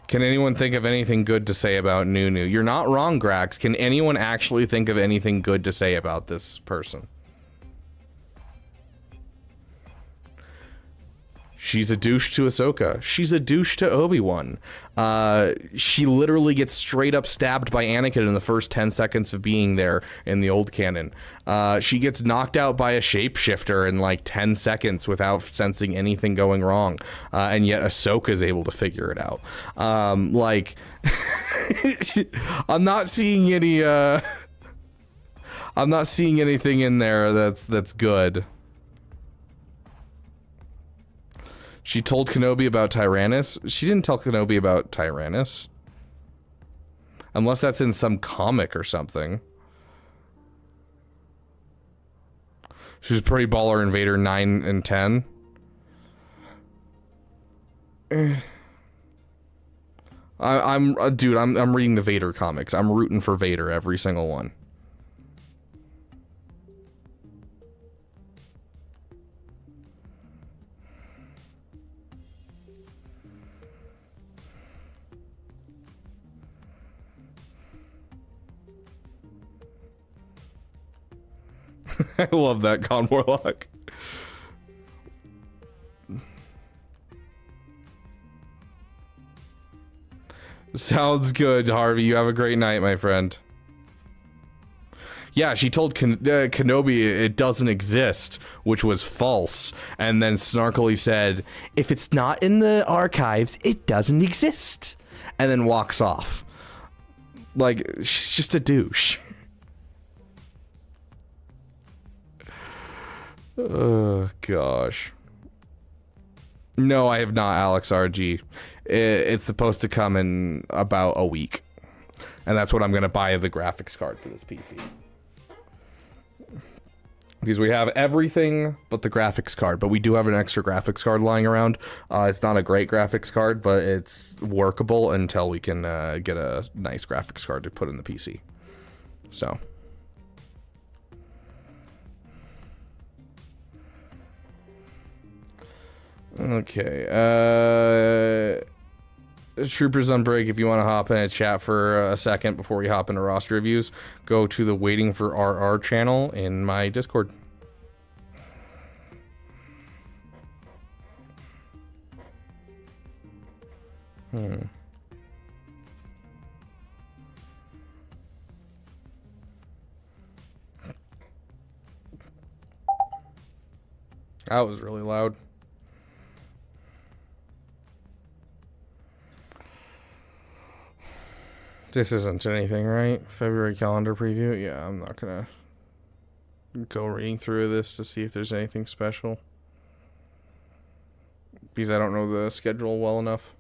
Can anyone think of anything good to say about Nunu? You're not wrong, Grax. Can anyone actually think of anything good to say about this person? She's a douche to Ahsoka. She's a douche to Obi-Wan. She literally gets straight up stabbed by Anakin in the first 10 seconds of being there in the old canon. She gets knocked out by a shapeshifter in like 10 seconds without sensing anything going wrong. And yet Ahsoka's able to figure it out. Like, I'm not seeing any, I'm not seeing anything in there that's good. She told Kenobi about Tyrannus. She didn't tell Kenobi about Tyrannus. Unless that's in some comic or something. She was pretty baller in Vader 9 and 10. Dude, I'm reading the Vader comics. I'm rooting for Vader every single one. I love that, Con Warlock. Sounds good, Harvey. You have a great night, my friend. Yeah, she told Kenobi it doesn't exist, which was false. And then snarkily said, if it's not in the archives, it doesn't exist. And then walks off. Like, she's just a douche. Oh, gosh. No, I have not, Alex RG. It's supposed to come in about a week. And that's what I'm going to buy the graphics card for this PC. Because we have everything but the graphics card. But we do have an extra graphics card lying around. It's not a great graphics card, but it's workable until we can get a nice graphics card to put in the PC. So... Okay, Troopers on break. If you want to hop in a chat for a second before we hop into roster reviews, go to the Waiting for RR channel in my Discord. That was really loud. This isn't anything, right? February calendar preview? Yeah, I'm not gonna go reading through this to see if there's anything special. Because I don't know the schedule well enough.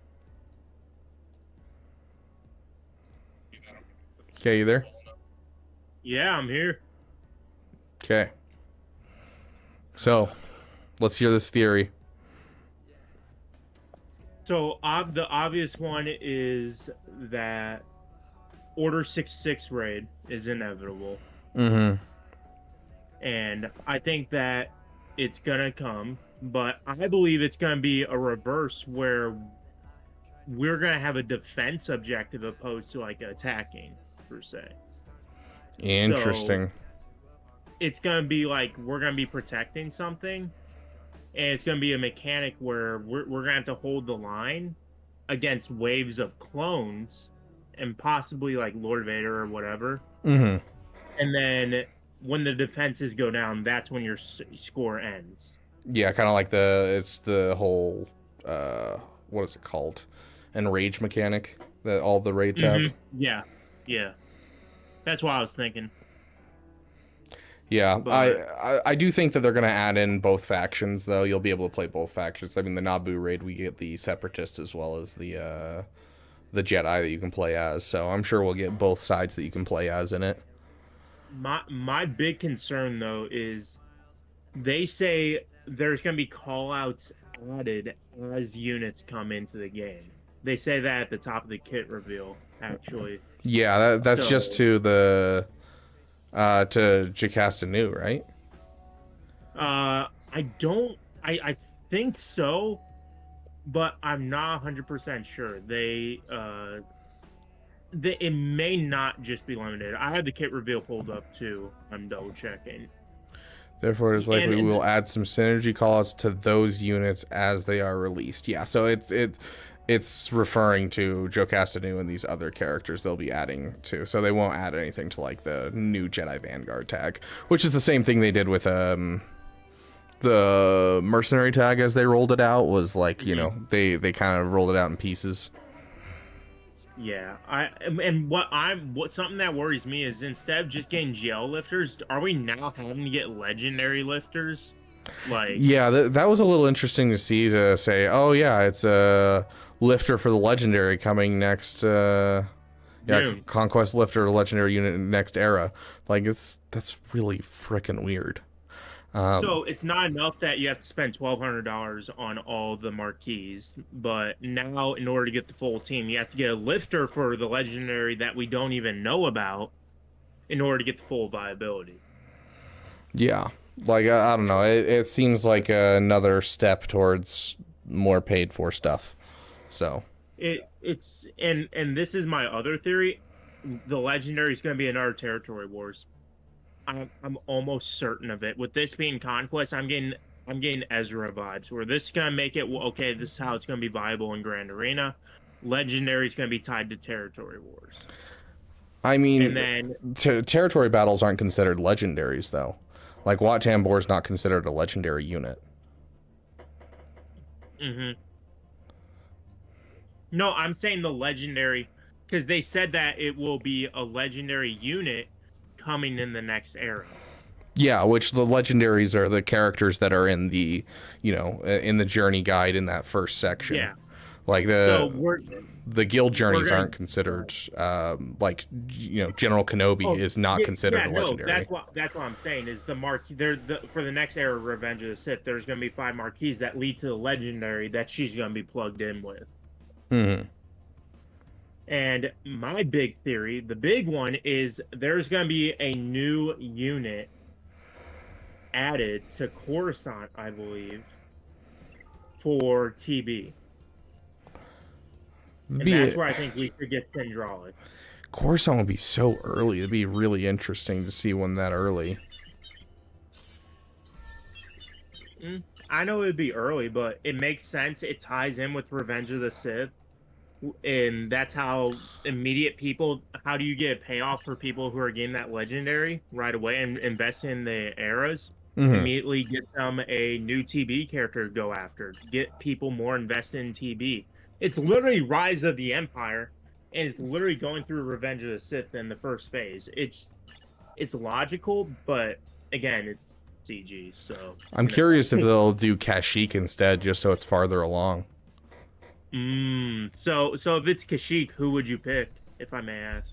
Okay, you there? Yeah, I'm here. Okay. So, let's hear this theory. So, the obvious one is that Order 66 raid is inevitable. Mm-hmm. And I think that it's gonna come, but I believe it's gonna be a reverse where we're gonna have a defense objective opposed to like attacking, per se. Interesting. So, it's gonna be like we're gonna be protecting something, and it's gonna be a mechanic where we're gonna have to hold the line against waves of clones and possibly like Lord Vader or whatever. Mm-hmm. And then when the defenses go down, that's when your score ends. Yeah, kind of like it's the whole, what is it called? Enrage mechanic that all the raids have. Yeah, yeah. That's what I was thinking. Yeah, But I do think that they're going to add in both factions, though. You'll be able to play both factions. I mean, the Naboo raid, we get the Separatists as well as the Jedi that you can play as. So I'm sure we'll get both sides that you can play as in it. My big concern, though, is they say there's going to be callouts added as units come into the game. They say that at the top of the kit reveal, actually. Yeah, that's just to the... to Jocasta Nu, right? I think so, but I'm not 100% sure. It may not just be limited. I have the kit reveal pulled up too. I'm double checking. Therefore, it is likely we will add some synergy callouts to those units as they are released. Yeah, so it's referring to Jocasta Nu and these other characters they'll be adding to. So they won't add anything to like the new Jedi Vanguard tag, which is the same thing they did with the mercenary tag as they rolled it out. Was like, you know, they kind of rolled it out in pieces. Yeah, something that worries me is instead of just getting GL lifters, are we now having to get legendary lifters? Like, yeah, that was a little interesting to see, to say, oh yeah, it's a lifter for the legendary coming next. Conquest lifter legendary unit in next era. Like that's really freaking weird. So it's not enough that you have to spend $1,200 on all the marquees, but now in order to get the full team, you have to get a lifter for the legendary that we don't even know about in order to get the full viability. Yeah, like I don't know. It seems like another step towards more paid for stuff. So it's this is my other theory. The legendary is going to be another territory wars. I'm almost certain of it. With this being Conquest, I'm getting Ezra vibes. Where this is gonna make it okay. This is how it's gonna be viable in Grand Arena. Legendary is gonna be tied to Territory Wars. I mean, And then territory battles aren't considered legendaries, though. Like, Wat Tambor is not considered a legendary unit. No, I'm saying the legendary, because they said that it will be a legendary unit coming in the next era. Yeah, which the legendaries are the characters that are in the, in the journey guide in that first section. Yeah. Like the guild journeys aren't considered, General Kenobi is not considered a legendary. That's what I'm saying is the marquee. For the next era of Revenge of the Sith, there's going to be 5 marquees that lead to the legendary that she's going to be plugged in with. And my big theory, the big one, is there's going to be a new unit added to Coruscant, I believe, for TB. And that's where I think we could get Syndralic. Coruscant would be so early. It'd be really interesting to see one that early. I know it would be early, but it makes sense. It ties in with Revenge of the Sith. And that's how immediate people... How do you get a payoff for people who are getting that legendary right away and invest in the eras? Immediately get them a new TB character to go after. Get people more invested in TB. It's literally Rise of the Empire, and it's literally going through Revenge of the Sith in the first phase. It's logical, but again, it's CG, so... I'm curious if they'll do Kashyyyk instead, just so it's farther along. So if it's Kashyyyk, who would you pick, if I may ask?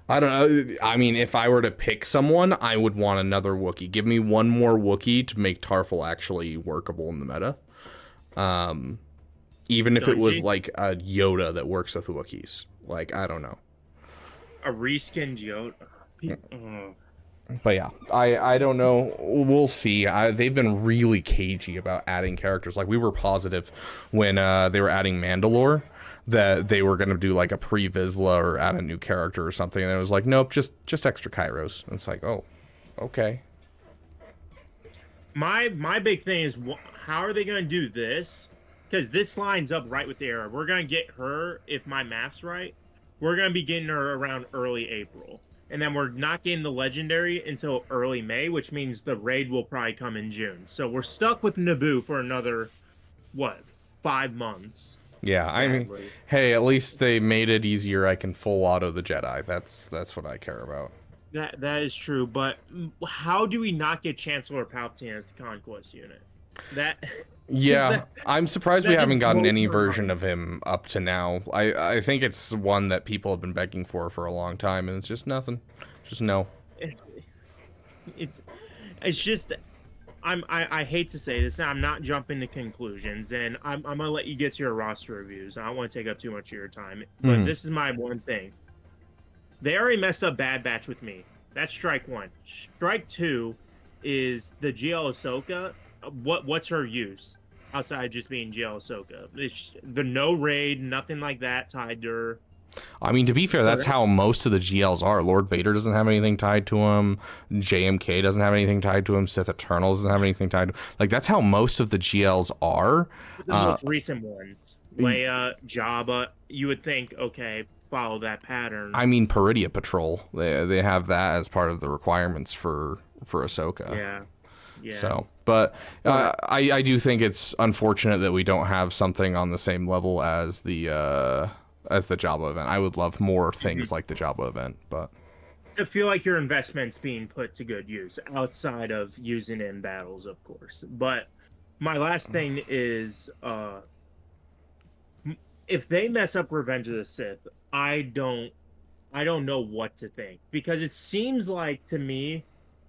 I don't know. I mean, if I were to pick someone, I would want another Wookiee. Give me one more Wookiee to make Tarful actually workable in the meta. Even if it was like a Yoda that works with Wookiees. Like, I don't know. A reskinned Yoda? But yeah, I don't know. We'll see. They've been really cagey about adding characters. Like, we were positive when they were adding Mandalore that they were going to do like a pre-Vizsla or add a new character or something. And it was like, nope, just extra Kairos. And it's like, oh, okay. My big thing is, how are they going to do this? Because this lines up right with the era. We're going to get her, if my math's right, we're going to be getting her around early April. And then we're not getting the legendary until early May, which means the raid will probably come in June. So we're stuck with Naboo for another, 5 months? Yeah, sadly. I mean, hey, at least they made it easier. I can full auto the Jedi. That's what I care about. That is true, but how do we not get Chancellor Palpatine as the Conquest unit? Yeah, I'm surprised we haven't gotten any version of him up to now. I think it's one that people have been begging for a long time, and it's just nothing. Just no. It's just, I hate to say this, and I'm not jumping to conclusions, and I'm gonna let you get to your roster reviews. I don't want to take up too much of your time, but this is my one thing. They already messed up Bad Batch with me. That's strike 1. Strike 2 is the GL Ahsoka. What's her use outside just being GL Ahsoka? It's the no raid, nothing like that tied to her. I mean, to be fair, that's how most of the GLs are. Lord Vader doesn't have anything tied to him. JMK doesn't have anything tied to him. Sith Eternal doesn't have anything tied to him. Like, that's how most of the GLs are. The most recent ones, Leia, Jabba, you would think, okay, follow that pattern. I mean, Peridia Patrol, they have that as part of the requirements for Ahsoka. Yeah. So, but I do think it's unfortunate that we don't have something on the same level as the Jabba event. I would love more things like the Jabba event, but I feel like your investment's being put to good use outside of using it in battles, of course. But my last thing is, if they mess up Revenge of the Sith, I don't know what to think, because it seems like to me.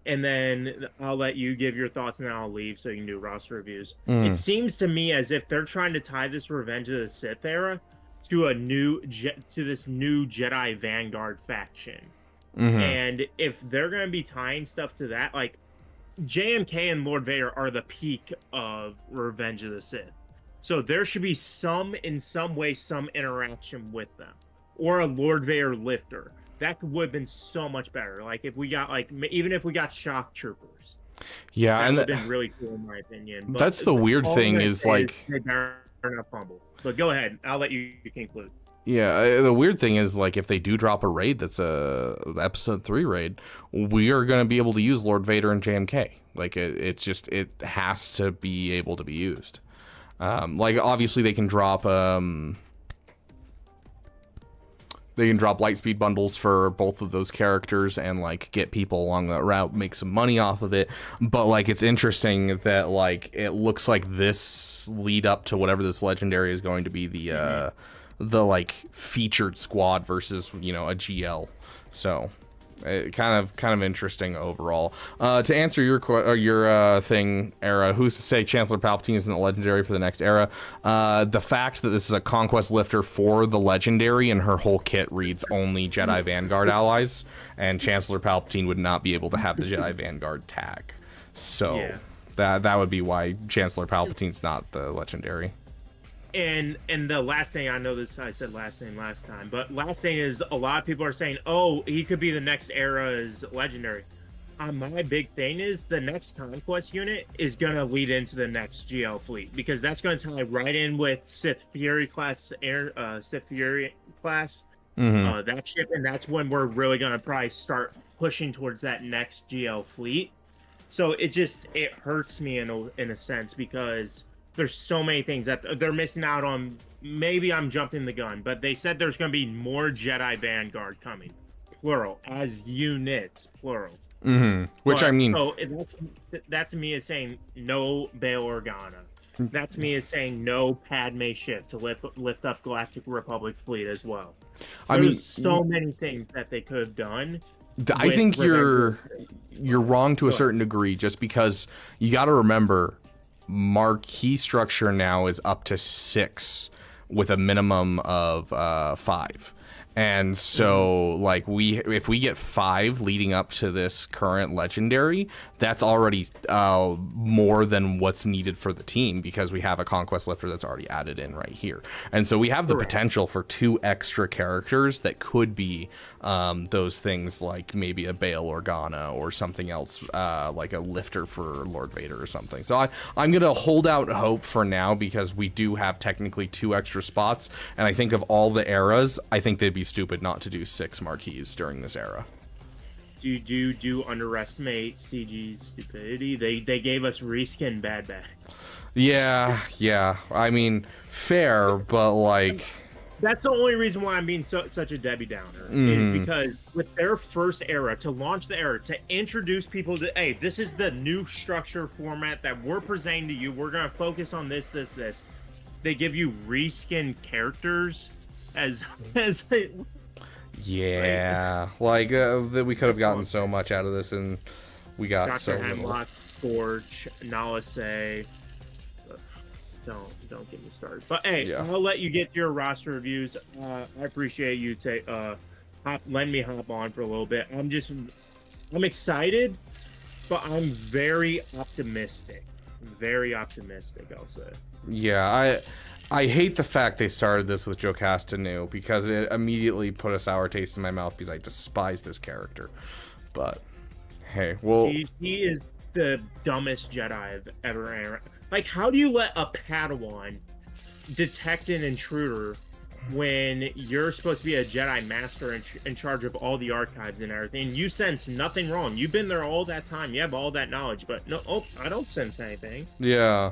And then I'll let you give your thoughts, and then I'll leave so you can do roster reviews. It seems to me as if they're trying to tie this Revenge of the Sith era to this new Jedi Vanguard faction. And if they're going to be tying stuff to that, like JMK and Lord Vader are the peak of Revenge of the Sith. So there should be in some way, some interaction with them, or a Lord Vader lifter. that would have been so much better. Like if we got even if we got shock troopers, Yeah, that and would have been really cool in my opinion. But that's the weird all thing I'm gonna is say like they better not fumble. But go ahead, I'll let you conclude. yeah, the weird thing is like if they do drop a raid that's a episode 3 raid, we are going to be able to use Lord Vader and JMK. Like it has to be able to be used. Like obviously they can drop lightspeed bundles for both of those characters and like get people along that route, make some money off of it. But like it's interesting that like it looks like this lead up to whatever this legendary is going to be the like featured squad versus, you know, a GL. So kind of interesting overall. To answer your thing, Era, who's to say Chancellor Palpatine isn't a legendary for the next era? The fact that this is a conquest lifter for the legendary and her whole kit reads only Jedi Vanguard allies, and Chancellor Palpatine would not be able to have the Jedi Vanguard tag. So Yeah. that would be why Chancellor Palpatine's not the legendary. And the last thing, I know this, I said last name last time, but last thing is a lot of people are saying, oh, he could be the next era's legendary. My big thing is the next conquest unit is going to lead into the next GL fleet, because that's going to tie right in with Sith Fury class, that ship, and that's when we're really going to probably start pushing towards that next GL fleet. So it hurts me in a sense, because there's so many things that they're missing out on. Maybe I'm jumping the gun, but they said there's going to be more Jedi Vanguard coming, plural, as units, plural. Which I mean, so that to me is saying no Bail Organa. That to me is saying no Padme ship to lift up Galactic Republic fleet as well. There's so many things that they could have done. I think you're wrong to a certain degree, just because you got to remember marquee structure now is up to 6 with a minimum of 5. And so like if we get 5 leading up to this current legendary, that's already more than what's needed for the team, because we have a conquest lifter that's already added in right here. And so we have the potential for 2 extra characters that could be those things, like maybe a Bail Organa or something else, like a lifter for Lord Vader or something. So I'm gonna hold out hope for now, because we do have technically 2 extra spots, and I think of all the eras, I think they'd be stupid not to do 6 marquees during this era. Do underestimate CG's stupidity? They gave us reskin Bad Bad. Yeah. I mean, fair, but like, that's the only reason why I'm being such a Debbie Downer, is because with their first era, to launch the era, to introduce people to, hey, this is the new structure format that we're presenting to you. We're gonna focus on this. They give you reskin characters as yeah, like that we could have gotten so much out of this, and we got Dr. so little. Hemlock, Forge, Nalase. Don't get me started. But hey, Yeah. I'll let you get your roster reviews. I appreciate you letting me hop on for a little bit. I'm excited, but I'm very optimistic. I'll say. Yeah, I hate the fact they started this with Jocasta Nu, because it immediately put a sour taste in my mouth, because I despise this character. But hey, well, he is the dumbest Jedi I've ever. Like, how do you let a Padawan detect an intruder when you're supposed to be a Jedi Master in charge of all the archives and everything? You sense nothing wrong. You've been there all that time. You have all that knowledge, but no, I don't sense anything. yeah.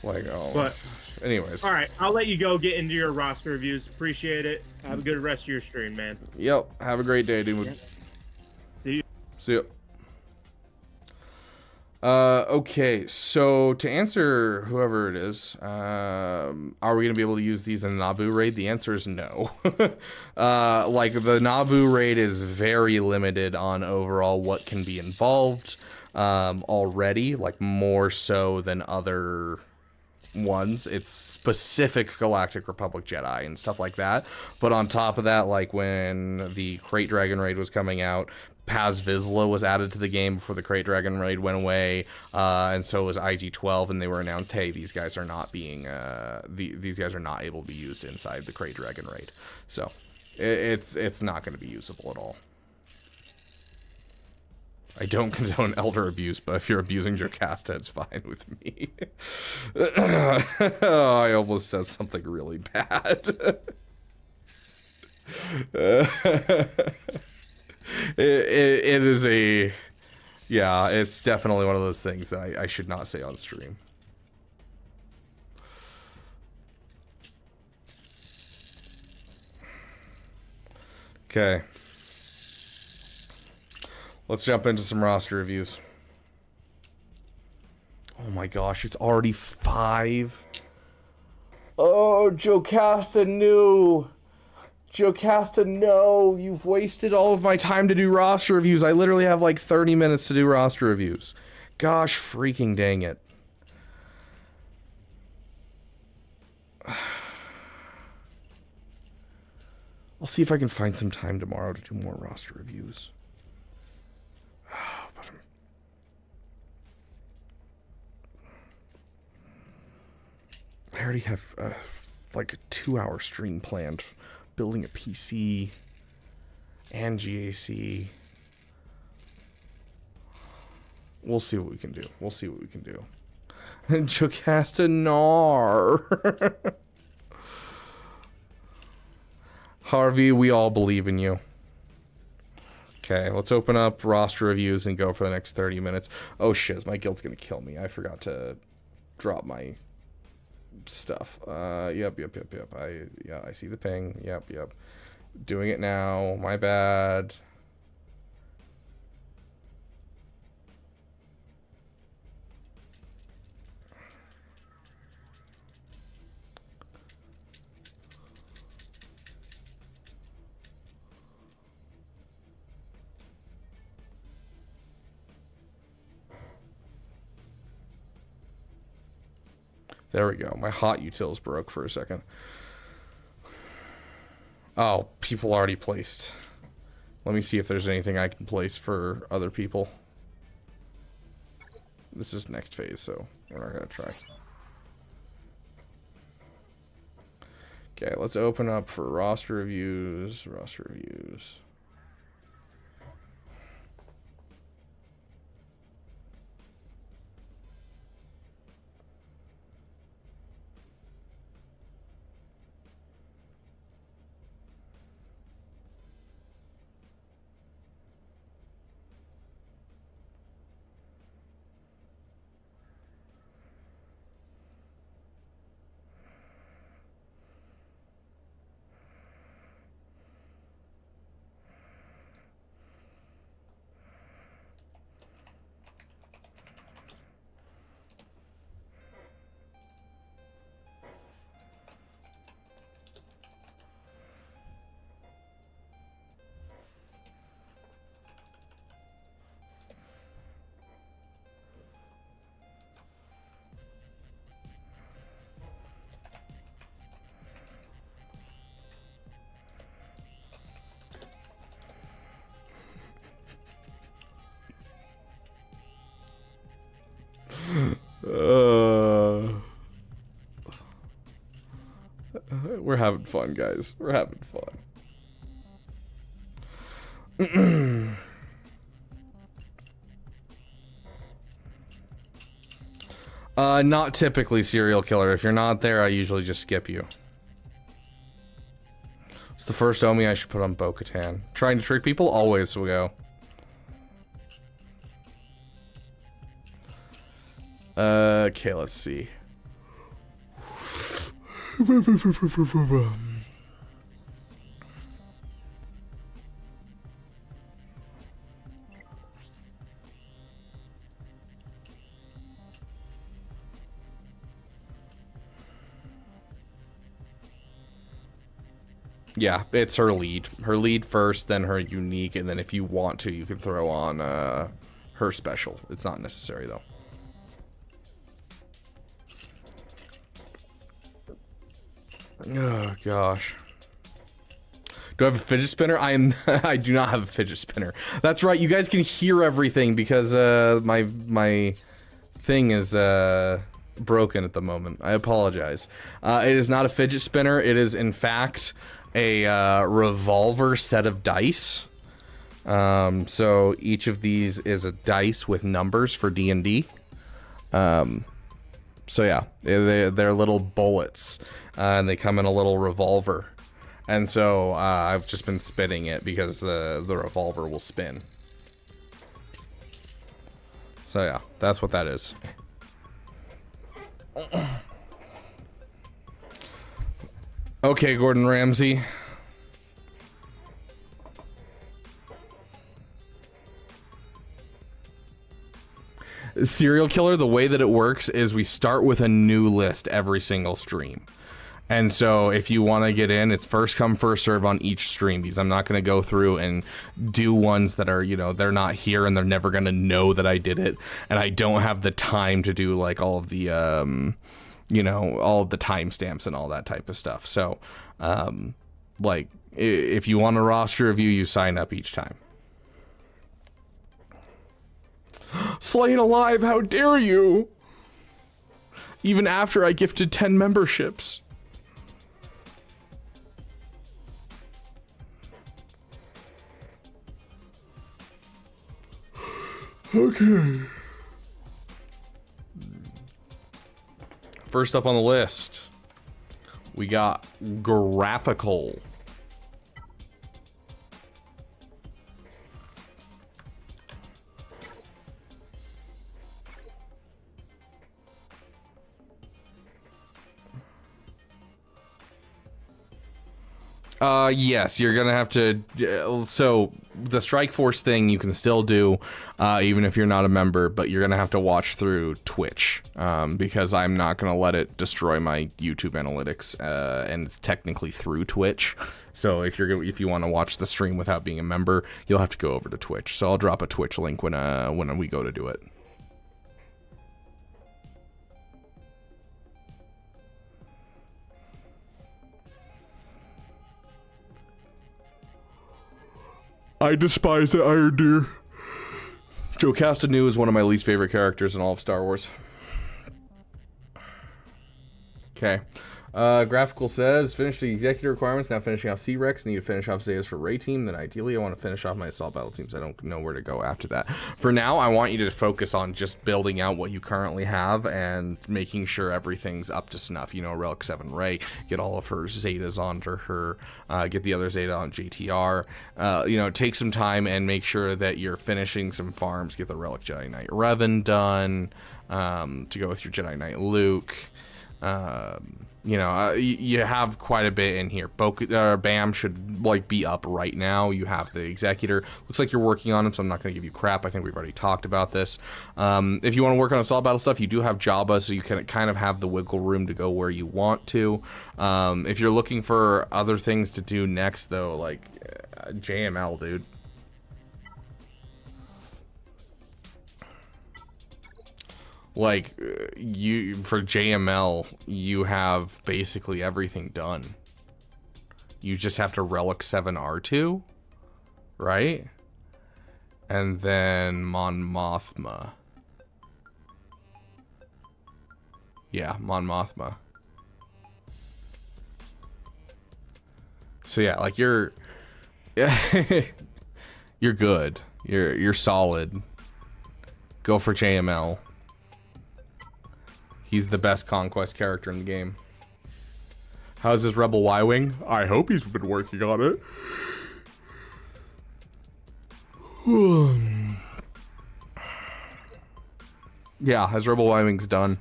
Like, But anyways. all right, I'll let you go get into your roster reviews. Appreciate it. Have a good rest of your stream, man. Yep. Have a great day, dude. Yeah. See you. See ya. Okay, so to answer whoever it is, are we gonna be able to use these in the Naboo raid? The answer is no. Like, the Naboo raid is very limited on overall what can be involved already, like more so than other ones. It's specific Galactic Republic Jedi and stuff like that. But on top of that, like when the Crate Dragon raid was coming out, Paz Vizsla was added to the game before the Crate Dragon raid went away, and so was IG-12, and they were announced, hey, these guys are not being these guys are not able to be used inside the Crate Dragon raid. So It's not going to be usable at all. I don't condone elder abuse, but if you're abusing Jocasta, it's fine with me. I almost said something really bad. It is a... Yeah, it's definitely one of those things that I should not say on stream. Okay. Let's jump into some roster reviews. Oh my gosh, it's already 5. Oh, Jocasta Nu. Jocasta, no. You've wasted all of my time to do roster reviews. I literally have like 30 minutes to do roster reviews. Gosh freaking dang it. I'll see if I can find some time tomorrow to do more roster reviews. But I already have like a 2-hour stream planned, building a PC and GAC. We'll see what we can do. We'll see what we can do. Jocasta Nar. Harvey, we all believe in you. Okay, let's open up roster reviews and go for the next 30 minutes. Oh shiz, my guild's gonna kill me. I forgot to drop my stuff. Yep. I see the ping. Yep. Doing it now. My bad. There we go. My hot utils broke for a second. Oh, people already placed. Let me see if there's anything I can place for other people. This is next phase, so we're not going to try. Okay, let's open up for roster reviews. We're having fun, guys. We're having fun. Not typically serial killer. If you're not there, I usually just skip you. It's the first Omi I should put on Bo-Katan. Trying to trick people? Always will go. Okay, let's see. Yeah, it's her lead. Her lead first, then her unique, and then if you want to, you can throw on her special. It's not necessary, though. Oh, gosh. Do I have a fidget spinner? I do not have a fidget spinner. That's right, you guys can hear everything because my thing is broken at the moment. I apologize. It is not a fidget spinner. It is, in fact, a revolver set of dice. So each of these is a dice with numbers for D&D. So yeah, they're little bullets, and they come in a little revolver. And so I've just been spinning it because the revolver will spin. So yeah, that's what that is. Okay, Gordon Ramsay. Serial Killer, the way that it works is we start with a new list every single stream. And so if you want to get in, it's first come, first serve on each stream, because I'm not going to go through and do ones that are, you know, they're not here and they're never going to know that I did it. And I don't have the time to do like all of the, you know, all of the timestamps and all that type of stuff. So, like, if you want a roster review, you sign up each time. Slain alive, how dare you? Even after I gifted 10 memberships. Okay. First up on the list, we got graphical. Yes, you're gonna have to, so the Strike Force thing you can still do, even if you're not a member, but you're gonna have to watch through Twitch, because I'm not gonna let it destroy my YouTube analytics, and it's technically through Twitch. So if you want to watch the stream without being a member, you'll have to go over to Twitch. So I'll drop a Twitch link when we go to do it. I despise the Iron Deer. Jocasta Nu is one of my least favorite characters in all of Star Wars. Okay. Graphical says, finish the executive requirements, now finishing off C-Rex, need to finish off Zeus for Ray Team, then ideally I want to finish off my Assault Battle Teams. I don't know where to go after that. For now, I want you to focus on just building out what you currently have and making sure everything's up to snuff. You know, Relic 7 Ray, get all of her Zetas onto her, get the other Zeta on JTR. You know, take some time and make sure that you're finishing some farms, get the Relic Jedi Knight Revan done, to go with your Jedi Knight Luke. You know, you have quite a bit in here. Bam should like be up right now. You have the Executor. Looks like you're working on him, so I'm not going to give you crap. I think we've already talked about this. If you want to work on Assault Battle stuff, you do have Jabba, so you can kind of have the wiggle room to go where you want to. If you're looking for other things to do next, though, like JML, dude. Like, for JML, you have basically everything done. You just have to Relic 7 R2, right? And then Mon Mothma. Yeah, Mon Mothma. So yeah, like you're you're good. You're solid. Go for JML. He's the best Conquest character in the game. How's his Rebel Y-Wing? I hope he's been working on it. Yeah, his Rebel Y-Wing's done.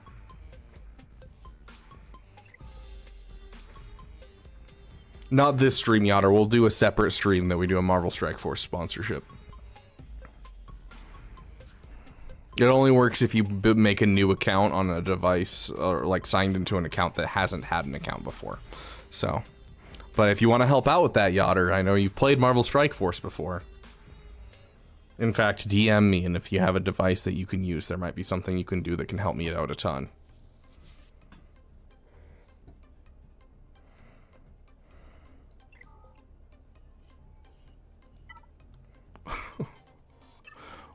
Not this stream, Yotter. We'll do a separate stream that we do a Marvel Strike Force sponsorship. It only works if you make a new account on a device or like signed into an account that hasn't had an account before. So, but if you want to help out with that, Yotter, I know you've played Marvel Strike Force before. In fact, DM me, and if you have a device that you can use, there might be something you can do that can help me out a ton.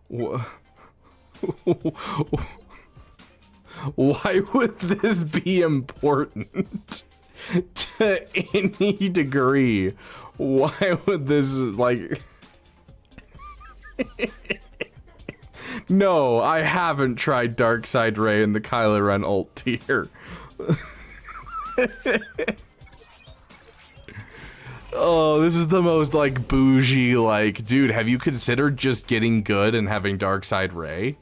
What? Why would this be important? to any degree. Why would this, like... No, I haven't tried Darkside Ray in the Kylo Ren ult tier. Oh, this is the most, like, bougie, like, dude, have you considered just getting good and having Darkside Ray?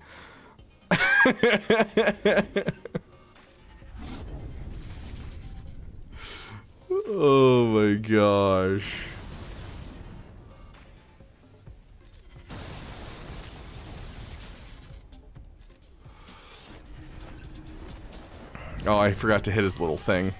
Oh my gosh. Oh, I forgot to hit his little thing.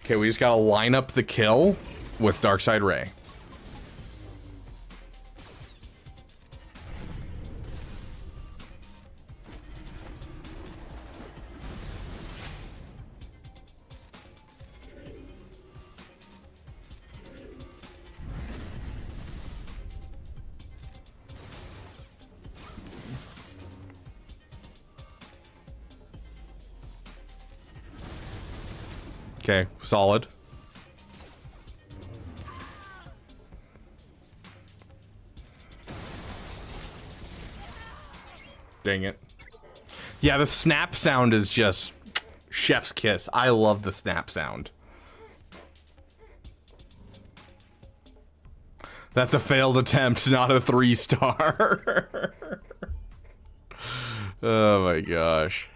Okay, we just gotta line up the kill with Darkside Ray. Okay, solid. Dang it. Yeah, the snap sound is just chef's kiss. I love the snap sound. That's a failed attempt, not a 3-star. Oh my gosh.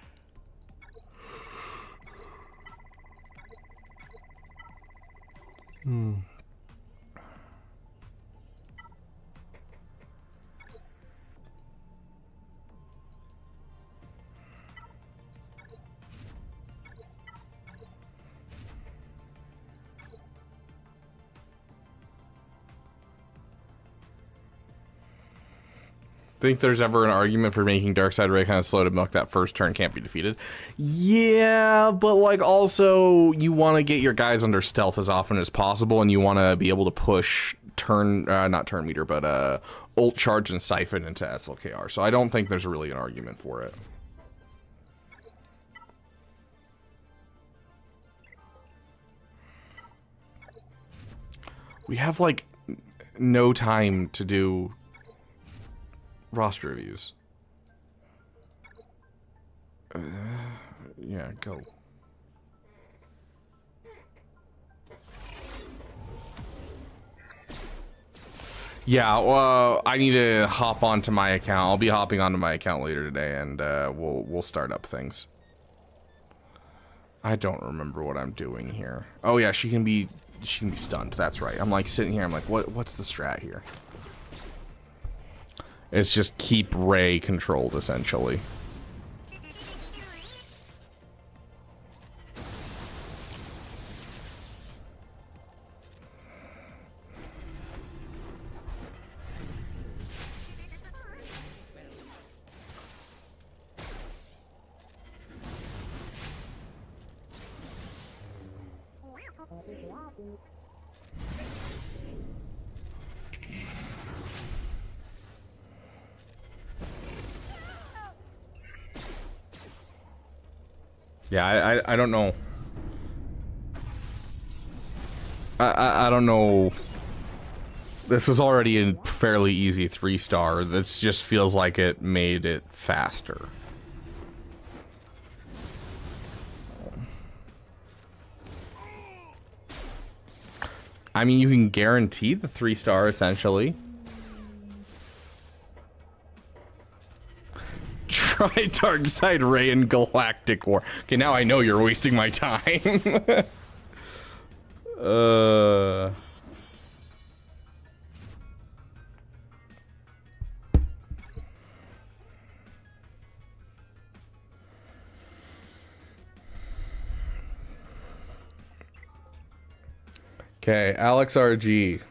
Think there's ever an argument for making Darkside Ray kind of slow to milk that first turn can't be defeated? Yeah, but like also you want to get your guys under stealth as often as possible, and you want to be able to push turn, not turn meter, but ult charge and siphon into SLKR. So I don't think there's really an argument for it. We have like no time to do roster reviews. Yeah, go. Yeah, well, I need to hop onto my account. I'll be hopping onto my account later today, and we'll start up things. I don't remember what I'm doing here. Oh yeah, she can be stunned. That's right. I'm like sitting here. I'm like, what's the strat here? It's just keep Ray controlled, essentially. Yeah, I don't know. I don't know. This was already a fairly easy 3-star. This just feels like it made it faster. I mean, you can guarantee the 3-star essentially. Try Darkside Ray and Galactic War. Okay, now I know you're wasting my time. Okay, Alex RG.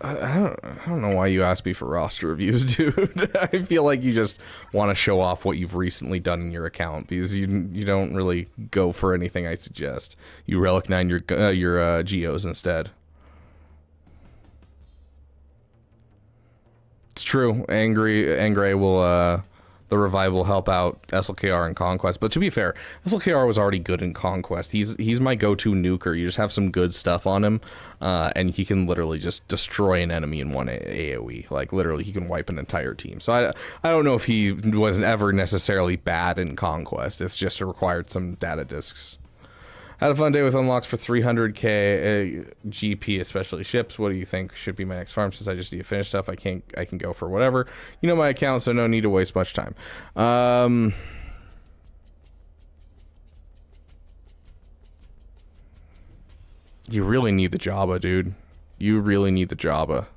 I don't know why you asked me for roster reviews, dude. I feel like you just want to show off what you've recently done in your account because you don't really go for anything I suggest. You relic 9 your geos instead. It's true. Angry will the revive will help out SLKR in Conquest. But to be fair, SLKR was already good in Conquest. He's my go-to nuker. You just have some good stuff on him, and he can literally just destroy an enemy in one AoE. Like, literally, he can wipe an entire team. So I don't know if he was ever necessarily bad in Conquest. It's just required some data disks. Had a fun day with unlocks for 300k GP, especially ships. What do you think should be my next farm? Since I just need to finish stuff, I can go for whatever. You know my account, so no need to waste much time. You really need the Jabba, dude. You really need the Jabba.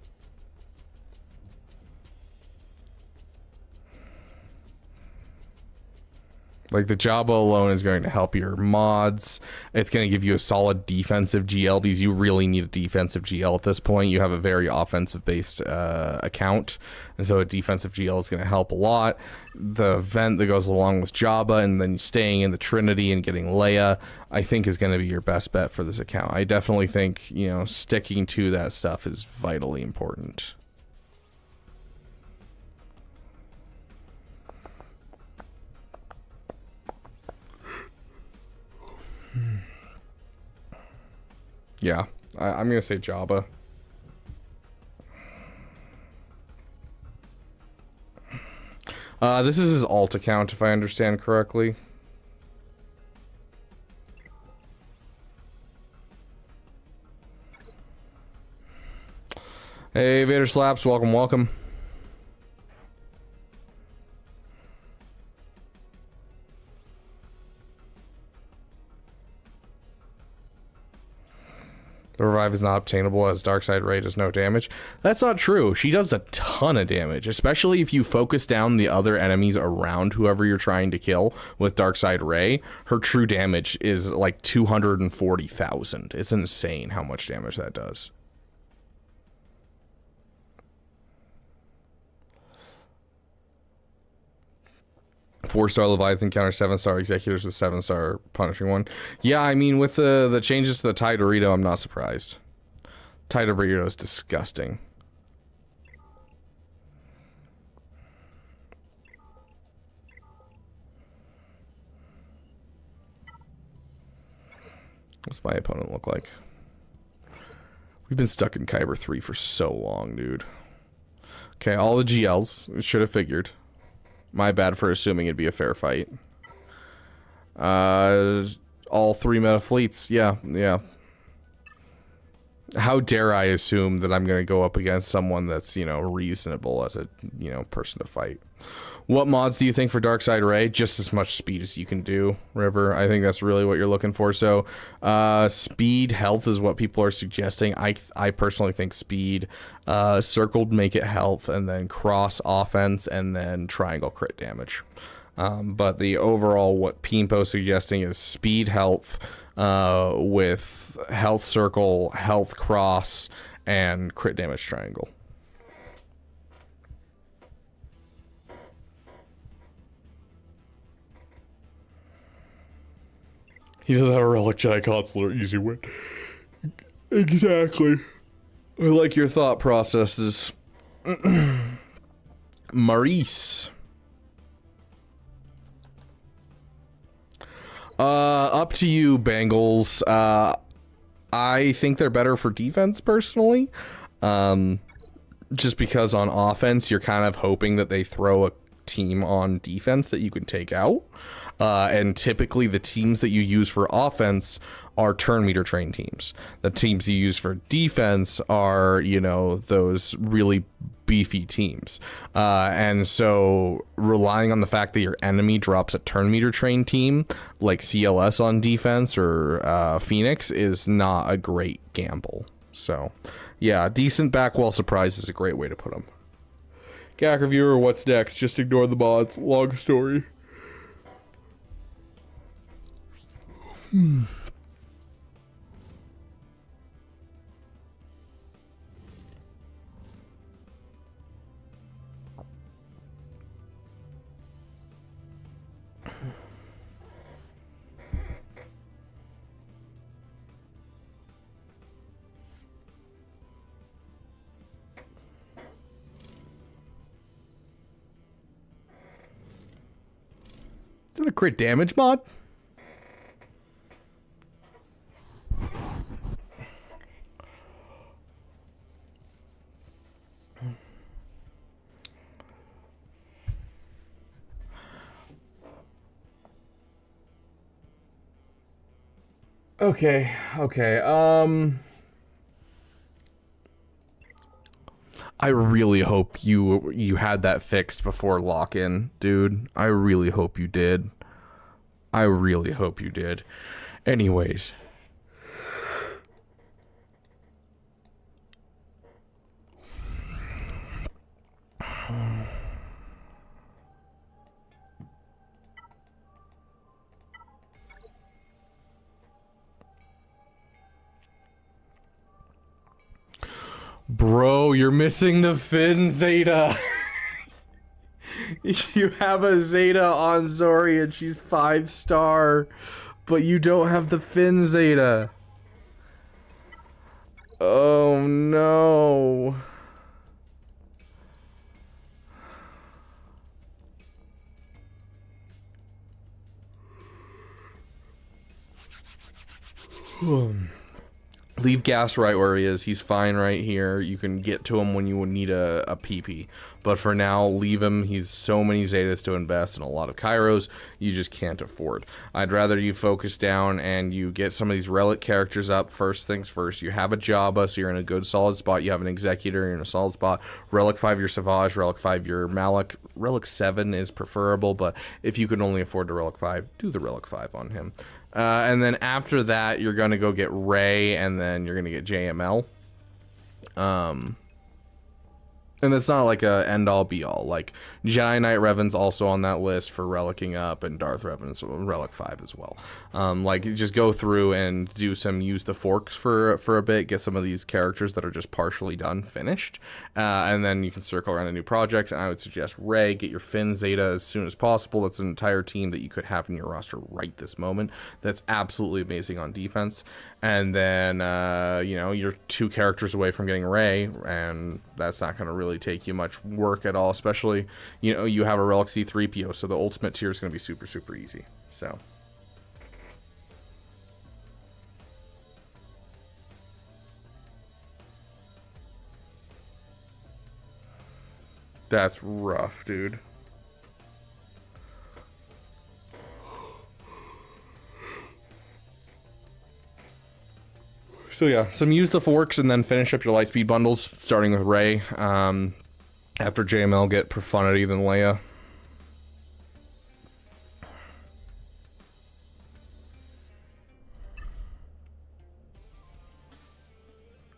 Like, the Jabba alone is going to help your mods. It's going to give you a solid defensive GL because you really need a defensive GL at this point. You have a very offensive-based account, and so a defensive GL is going to help a lot. The event that goes along with Jabba and then staying in the Trinity and getting Leia, I think is going to be your best bet for this account. I definitely think, you know, sticking to that stuff is vitally important. Yeah, I'm gonna say Jabba. This is his alt account, if I understand correctly. Hey, Vader Slaps, welcome, welcome. The revive is not obtainable as Darkside Ray does no damage. That's not true. She does a ton of damage, especially if you focus down the other enemies around whoever you're trying to kill with Darkside Ray. Her true damage is like 240,000. It's insane how much damage that does. Four-star Leviathan counter 7-star executors with 7-star punishing one. Yeah, I mean, with the changes to the Thai Dorito, I'm not surprised. Thai Dorito is disgusting. What's my opponent look like? We've been stuck in Kyber 3 for so long, dude. Okay, all the GLs. Should have figured. My bad for assuming it'd be a fair fight. All 3 meta fleets. Yeah. How dare I assume that I'm going to go up against someone that's, you know, reasonable as a, you know, person to fight. What mods do you think for Darkside Ray? Just as much speed as you can do, River. I think that's really what you're looking for. So, speed, health is what people are suggesting. I personally think speed, circled make it health, and then cross offense, and then triangle crit damage. But the overall, what Pimpo's suggesting is speed, health, with health circle, health cross, and crit damage triangle. He doesn't have a relic Jedi console or easy win. Exactly. I like your thought processes. Maurice. Up to you, Bengals. I think they're better for defense, personally. Just because on offense, you're kind of hoping that they throw a team on defense that you can take out. And typically the teams that you use for offense are turn meter train teams. The teams you use for defense are, you know, those really beefy teams. And so relying on the fact that your enemy drops a turn meter train team like CLS on defense or Phoenix is not a great gamble. So yeah, decent backwall surprise is a great way to put them. Gak reviewer, what's next? Just ignore the mods. Long story. that a crit damage mod? Okay. I really hope you had that fixed before lock-in, dude. I really hope you did. I really hope you did. Anyways. Bro, you're missing the Finn Zeta. You have a Zeta on Zori and she's 5-star, but you don't have the Finn Zeta. Oh no. Leave Gas right where he is. He's fine right here. You can get to him when you would need a PP. But for now, leave him. He's so many Zetas to invest in a lot of Kairos, you just can't afford. I'd rather you focus down and you get some of these relic characters up. First things first. You have a Jabba, so you're in a good solid spot. You have an Executor, you're in a solid spot. Relic 5, your Savage. Relic 5, your Malak. Relic 7 is preferable, but if you can only afford the Relic 5, do the Relic 5 on him. And then after that, you're going to go get Rey, and then you're going to get JML. And it's not like a end-all be-all. Like, Jedi Knight Revan's also on that list for relicking up, and Darth Revan's Relic 5 as well. Like, you just go through and do some use the forks for a bit, get some of these characters that are just partially done finished, and then you can circle around the new projects. And I would suggest Rey, get your Finn Zeta as soon as possible. That's an entire team that you could have in your roster right this moment. That's absolutely amazing on defense. And then, you know, you're 2 characters away from getting Rey, and that's not going to really take you much work at all, especially, you know, you have a Relic C3PO, so the ultimate tier is going to be super, super easy. So. That's rough, dude. So yeah, some use the forks and then finish up your Lightspeed bundles, starting with Rey. After JML, get Profundity, then Leia.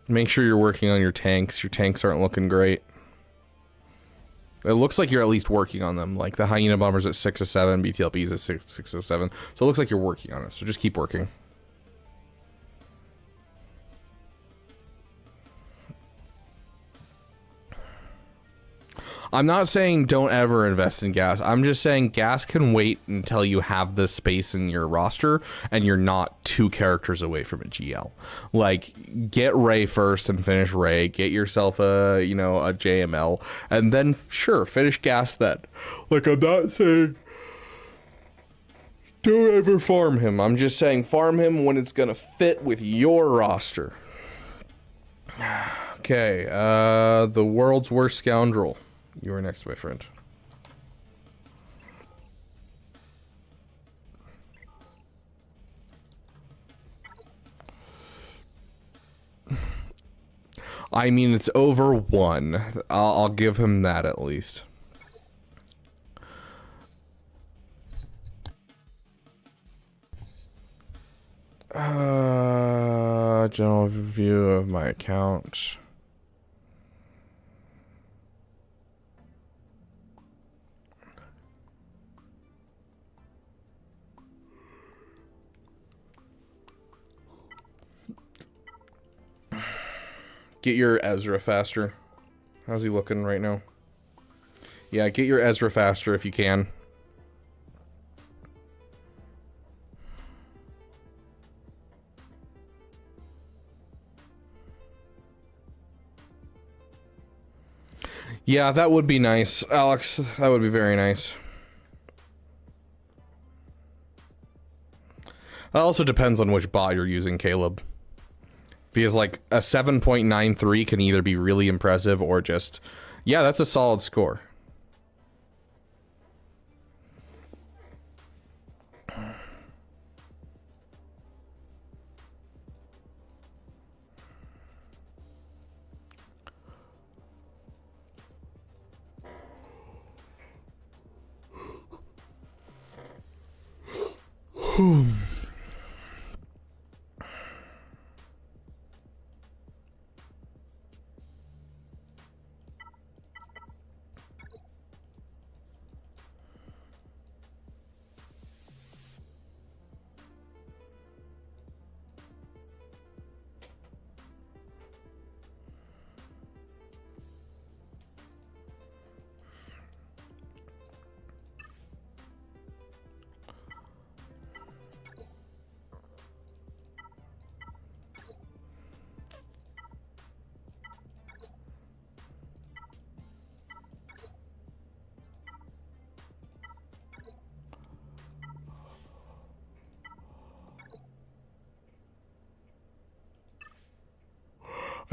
Make sure you're working on your tanks. Your tanks aren't looking great. It looks like you're at least working on them. Like the Hyena Bomber's at 6 of 7, BTLP's at 6 of 7. So it looks like you're working on it. So just keep working. I'm not saying don't ever invest in gas. I'm just saying gas can wait until you have the space in your roster and you're not 2 characters away from a GL. Like, get Rey first and finish Rey. Get yourself a, you know, a JML. And then, sure, finish gas then. Like, I'm not saying don't ever farm him. I'm just saying farm him when it's going to fit with your roster. Okay, the world's worst scoundrel. You are next, my friend. I mean, it's over 1. I'll give him that at least. General view of my account. Get your Ezra faster. How's he looking right now? Yeah, get your Ezra faster if you can. Yeah, that would be nice, Alex. That would be very nice. It also depends on which bot you're using, Caleb. Because like a 7.93 can either be really impressive or just, yeah, that's a solid score.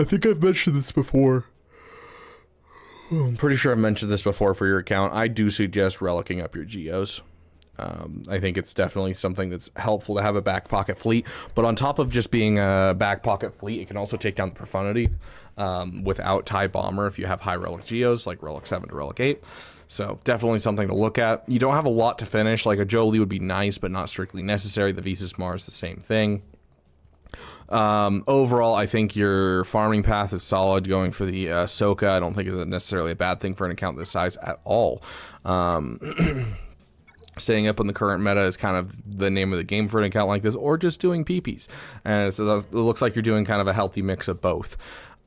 I think I've mentioned this before. I'm pretty sure I've mentioned this before for your account. I do suggest relicking up your geos. I think it's definitely something that's helpful to have a back pocket fleet. But on top of just being a back pocket fleet, it can also take down the profundity without TIE Bomber if you have high relic geos, like relic 7 to relic 8. So definitely something to look at. You don't have a lot to finish. Like a Jolie would be nice, but not strictly necessary. The Visas Mars, the same thing. Overall, I think your farming path is solid. Going for the Ahsoka, I don't think is necessarily a bad thing for an account this size at all. Staying up on the current meta is kind of the name of the game for an account like this, or just doing PPs. And so it looks like you're doing kind of a healthy mix of both.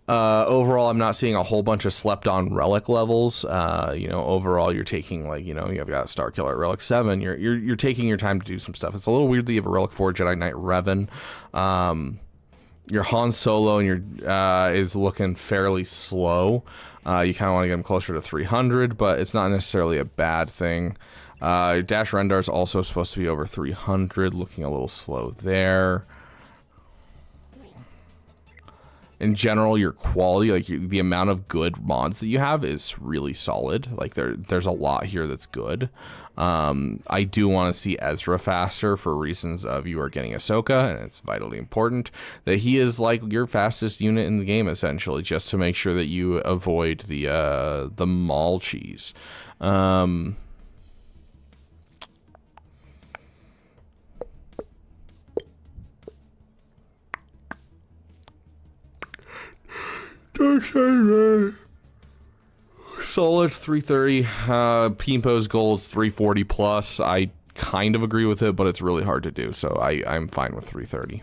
Overall, I'm not seeing a whole bunch of slept on relic levels. You know, overall, you're taking like, you know, you've got Star Killer at relic 7. You're taking your time to do some stuff. It's a little weird that you have a relic 4 Jedi Knight Revan. Your Han Solo and your is looking fairly slow. You kind of want to get him closer to 300, but it's not necessarily a bad thing. Dash Rendar is also supposed to be over 300, looking a little slow there. In general, your quality, like the amount of good mods that you have is really solid. Like there's a lot here that's good. I do want to see Ezra faster for reasons of you are getting Ahsoka, and it's vitally important that he is like your fastest unit in the game, essentially, just to make sure that you avoid the Maul cheese. Solid 330. Pimpo's goal is 340 plus. I kind of agree with it, but it's really hard to do, so I'm fine with 330.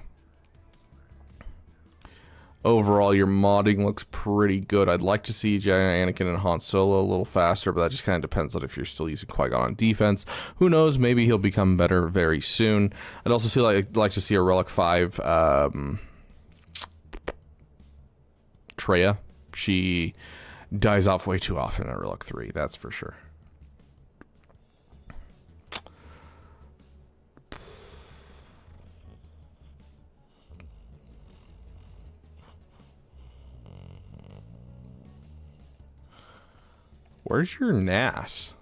Overall, your modding looks pretty good. I'd like to see Jedi Anakin and Han Solo a little faster, but that just kind of depends on if you're still using Qui-Gon on defense. Who knows? Maybe he'll become better very soon. I'd also like to see a Relic 5 Traya. She dies off way too often at Relic 3, that's for sure. Where's your NAS?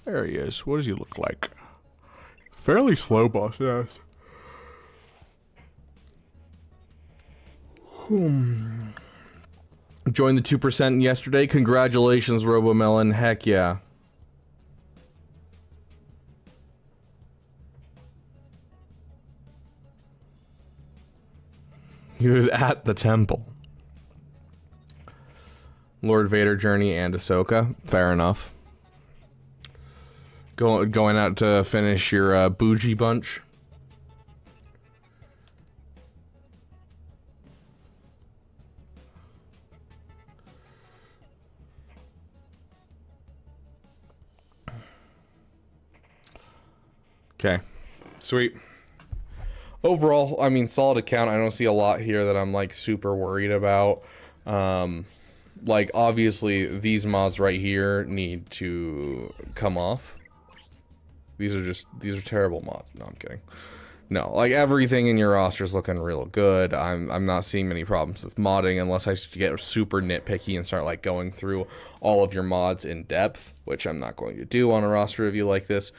There he is. What does he look like? Fairly slow, boss NAS. Joined the 2% yesterday. Congratulations, RoboMelon. Heck yeah. He was at the temple. Lord Vader journey and Ahsoka. Fair enough. Going out to finish your bougie bunch. Okay, sweet. Overall, I mean, solid account. I don't see a lot here that I'm like super worried about. Like obviously these mods right here need to come off. These are terrible mods. No, I'm kidding. No, like everything in your roster is looking real good. I'm not seeing many problems with modding unless I get super nitpicky and start like going through all of your mods in depth, which I'm not going to do on a roster review like this.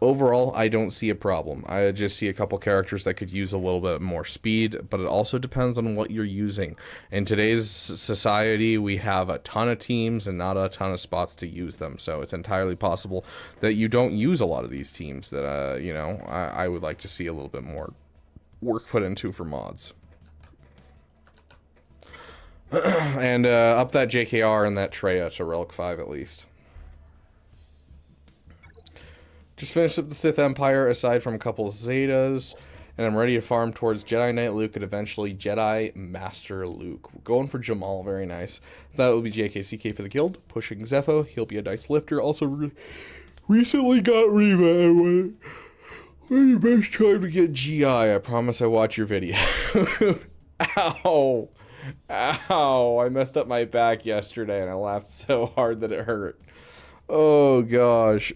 Overall, I don't see a problem. I just see a couple characters that could use a little bit more speed, but it also depends on what you're using. In today's society, we have a ton of teams and not a ton of spots to use them, so it's entirely possible that you don't use a lot of these teams that, you know, I would like to see a little bit more work put into for mods. And up that JKR and that Treya to Relic 5 at least. Just finished up the Sith Empire aside from a couple of Zetas, and I'm ready to farm towards Jedi Knight Luke and eventually Jedi Master Luke. We're going for Jamal, very nice. That will be JKCK for the guild. Pushing Zepho, he'll be a dice lifter. Also recently got Reva. When you best time to get GI, I promise I watch your video. Ow. Ow. I messed up my back yesterday and I laughed so hard that it hurt. Oh gosh.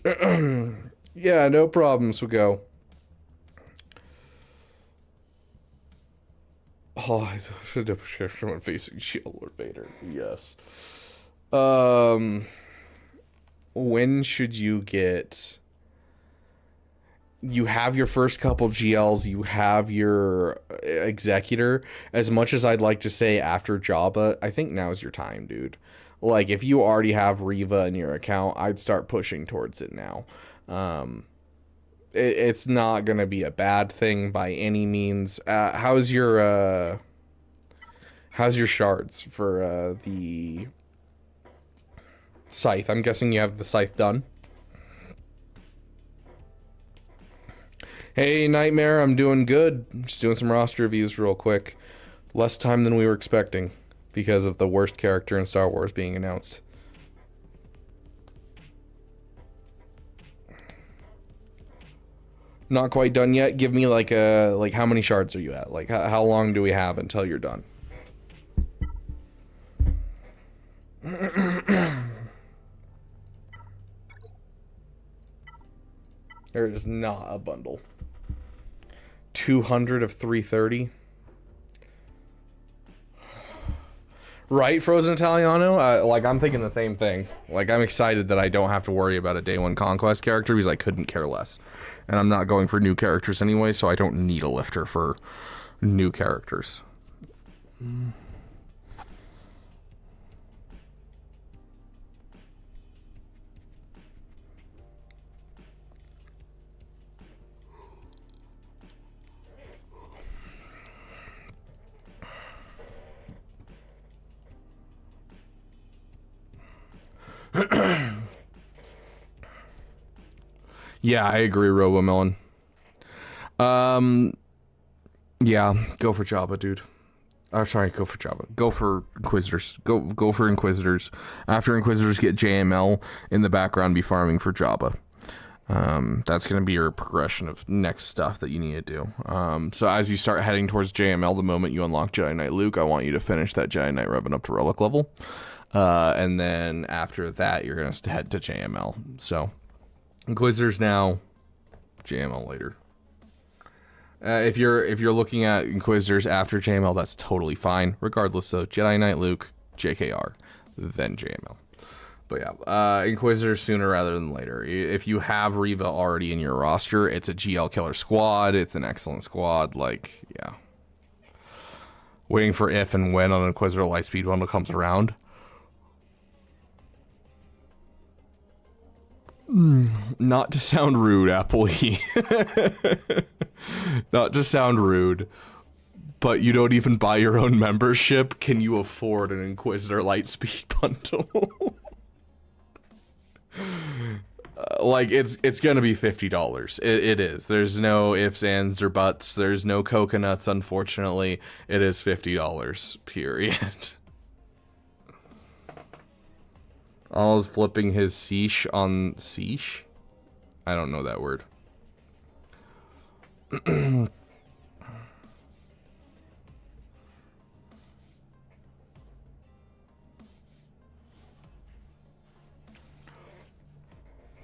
Yeah, no problems. We'll go. Oh, I should have someone facing Shield Lord Vader. Yes. When should you get? You have your first couple GLs. You have your Executor. As much as I'd like to say after Jabba, I think now's your time, dude. Like, if you already have Reva in your account, I'd start pushing towards it now. It's not gonna be a bad thing by any means. How's your shards for the scythe? I'm guessing you have the scythe done. Hey Nightmare, I'm doing good. Just doing some roster reviews real quick. Less time than we were expecting because of the worst character in Star Wars being announced. Not quite done yet. Give me like how many shards are you at? Like how long do we have until you're done? There is not a bundle. 200 of 330. Right, Frozen Italiano? Like, I'm thinking the same thing. Like, I'm excited that I don't have to worry about a Day 1 Conquest character because I couldn't care less. And I'm not going for new characters anyway, so I don't need a lifter for new characters. Yeah, I agree, RoboMelon. Yeah, go for Jabba, dude. Oh, sorry, go for Jabba. Go for Inquisitors. Go for Inquisitors. After Inquisitors get JML, in the background be farming for Jabba. That's going to be your progression of next stuff that you need to do. So as you start heading towards JML, the moment you unlock Jedi Knight Luke, I want you to finish that Jedi Knight Revan up to Relic level. And then after that, you're going to head to JML. So Inquisitors now, JML later. If you're looking at Inquisitors after JML, that's totally fine. Regardless, though, Jedi Knight Luke, JKR, then JML. But yeah, Inquisitors sooner rather than later. If you have Reva already in your roster, it's a GL killer squad. It's an excellent squad. Like, yeah. Waiting for if and when an Inquisitor Lightspeed bundle comes around. Not to sound rude, Appley. Not to sound rude, but you don't even buy your own membership. Can you afford an Inquisitor Lightspeed bundle? Like, it's gonna be $50. It is. There's no ifs, ands, or buts. There's no coconuts, unfortunately. It is $50, period. I was flipping his Seesh on Seesh? I don't know that word.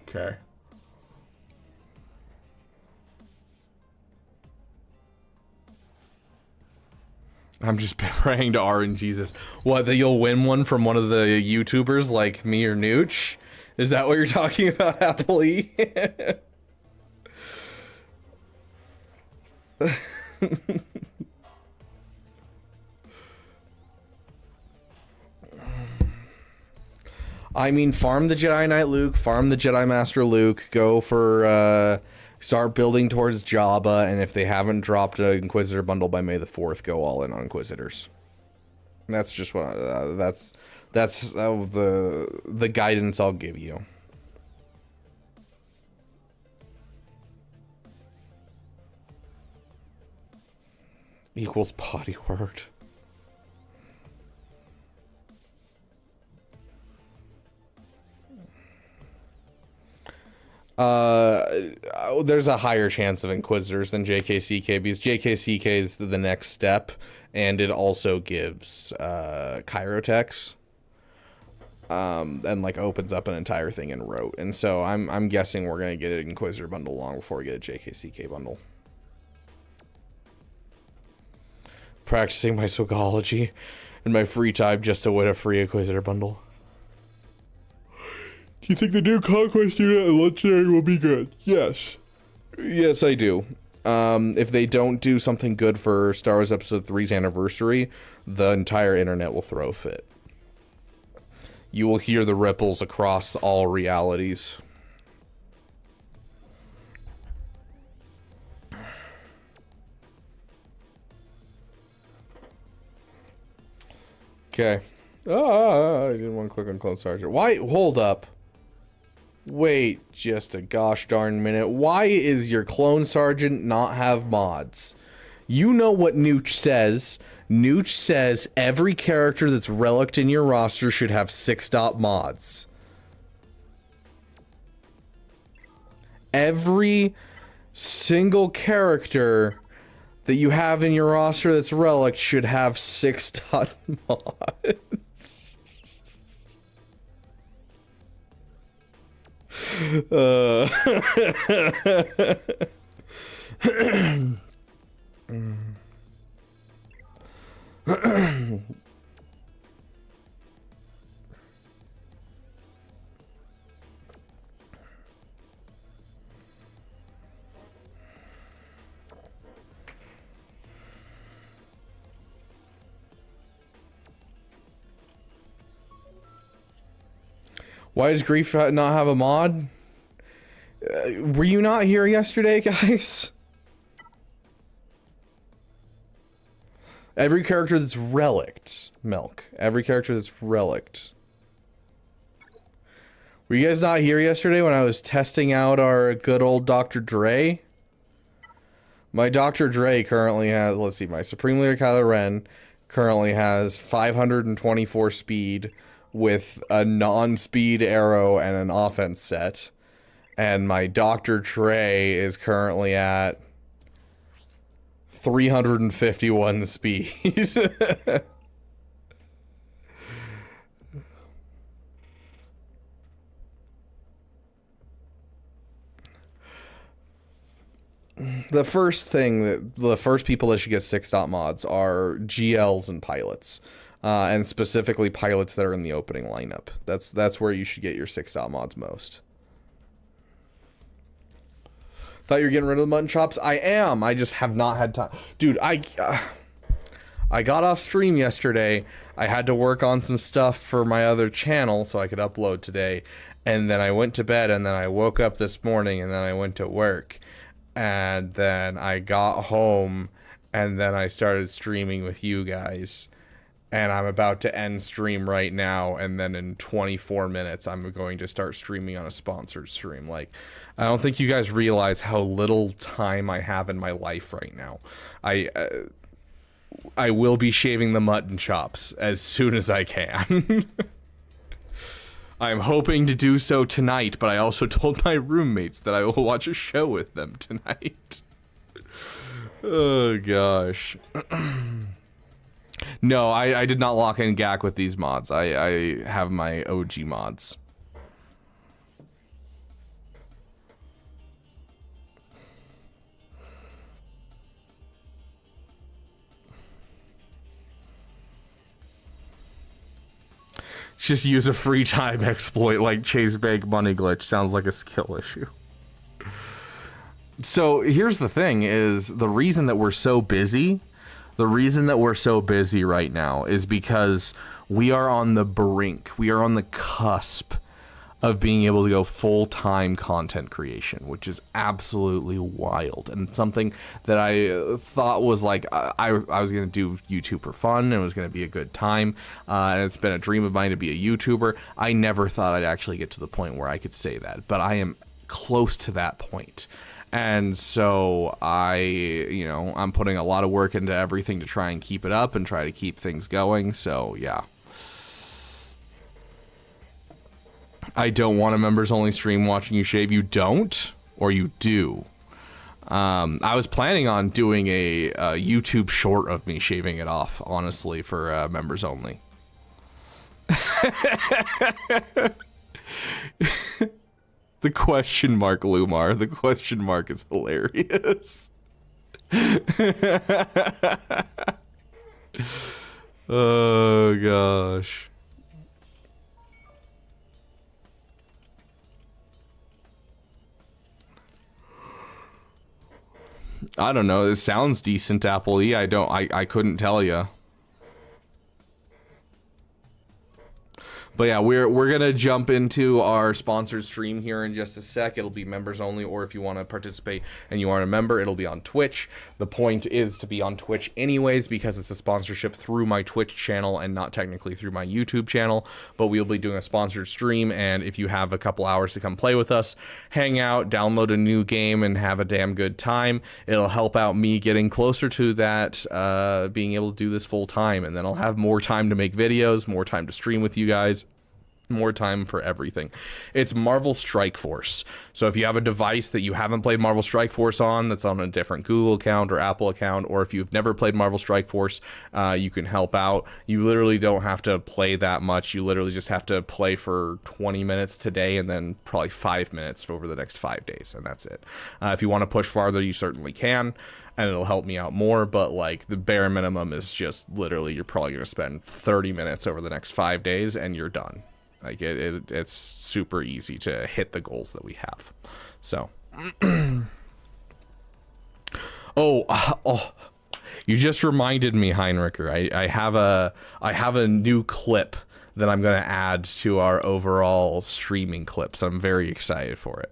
Okay. I'm just praying to RNGesus. What, that you'll win one from one of the YouTubers like me or Nooch? Is that what you're talking about, happily? I mean, farm the Jedi Knight Luke, farm the Jedi Master Luke, go for, start building towards Jabba, and if they haven't dropped an Inquisitor bundle by May the 4th, go all in on Inquisitors. That's just what, that's the guidance I'll give you. Equals body word. There's a higher chance of Inquisitors than JKCK because JKCK is the next step, and it also gives Chirotechs, and like opens up an entire thing in Rote. And so I'm guessing we're gonna get an Inquisitor bundle long before we get a JKCK bundle. Practicing my Swagology in my free time just to win a free Inquisitor bundle. Do you think the new Conquest unit and Legendary will be good? Yes. Yes, I do. If they don't do something good for Star Wars Episode 3's anniversary, the entire internet will throw a fit. You will hear the ripples across all realities. Okay. I didn't want to click on Clone Sergeant. Why? Hold up. Wait just a gosh darn minute. Why is your Clone Sergeant not have mods? You know what Nooch says. Nooch says every character that's relicked in your roster should have 6-dot mods. Every single character that you have in your roster that's relic should have 6-dot mods. Why does Grief not have a mod? Were you not here yesterday, guys? Every character that's relicked, Milk. Every character that's relicked. Were you guys not here yesterday when I was testing out our good old Dr. Dre? My Dr. Dre currently has, let's see, my Supreme Leader Kylo Ren currently has 524 speed with a non-speed arrow and an offense set. And my Dr. Dre is currently at 351 speed. The first people that should get 6-dot mods are GLs and pilots. And specifically pilots that are in the opening lineup. That's where you should get your 6-dot mods most. Thought you were getting rid of the mutton chops? I am. I just have not had time. Dude, I got off stream yesterday. I had to work on some stuff for my other channel so I could upload today. And then I went to bed, and then I woke up this morning, and then I went to work. And then I got home, and then I started streaming with you guys. And I'm about to end stream right now, and then in 24 minutes, I'm going to start streaming on a sponsored stream. Like, I don't think you guys realize how little time I have in my life right now. I will be shaving the mutton chops as soon as I can. I'm hoping to do so tonight, but I also told my roommates that I will watch a show with them tonight. Oh, gosh. No, I did not lock in GAC with these mods. I have my OG mods. Just use a free time exploit like Chase Bank Money Glitch. Sounds like a skill issue. So here's the thing is the reason that we're so busy right now is because we are on the brink. We are on the cusp of being able to go full-time content creation, which is absolutely wild and something that I thought was like I was going to do YouTube for fun and it was going to be a good time, and it's been a dream of mine to be a YouTuber. I never thought I'd actually get to the point where I could say that, but I am close to that point. And so I'm putting a lot of work into everything to try and keep it up and try to keep things going. So yeah. I don't want a members only stream watching you shave. You don't, or you do? I was planning on doing a YouTube short of me shaving it off, honestly, for members only. The question mark, Lumar. The question mark is hilarious. Oh, gosh. I don't know. It sounds decent, Apple E. I couldn't tell you. But yeah, we're gonna jump into our sponsored stream here in just a sec. It'll be members only, or if you want to participate and you aren't a member, it'll be on Twitch. The point is to be on Twitch anyways, because it's a sponsorship through my Twitch channel and not technically through my YouTube channel. But we'll be doing a sponsored stream, and if you have a couple hours to come play with us, hang out, download a new game, and have a damn good time, it'll help out me getting closer to that, being able to do this full time, and then I'll have more time to make videos, more time to stream with you guys, more time for everything. It's Marvel Strike Force. So if you have a device that you haven't played Marvel Strike Force on, that's on a different Google account or Apple account, or if you've never played Marvel Strike Force, you can help out. You literally don't have to play that much. You literally just have to play for 20 minutes today and then probably 5 minutes over the next 5 days, and that's it. If you want to push farther, you certainly can, and it'll help me out more, but like the bare minimum is just literally you're probably going to spend 30 minutes over the next 5 days and you're done. Like it's super easy to hit the goals that we have. So, oh, you just reminded me, Heinricher. I have a new clip that I'm gonna add to our overall streaming clips. I'm very excited for it.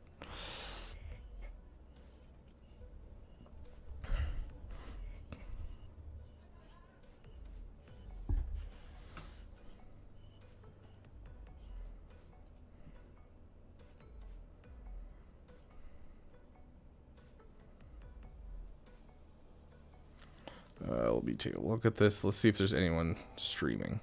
Let me take a look at this. Let's see if there's anyone streaming.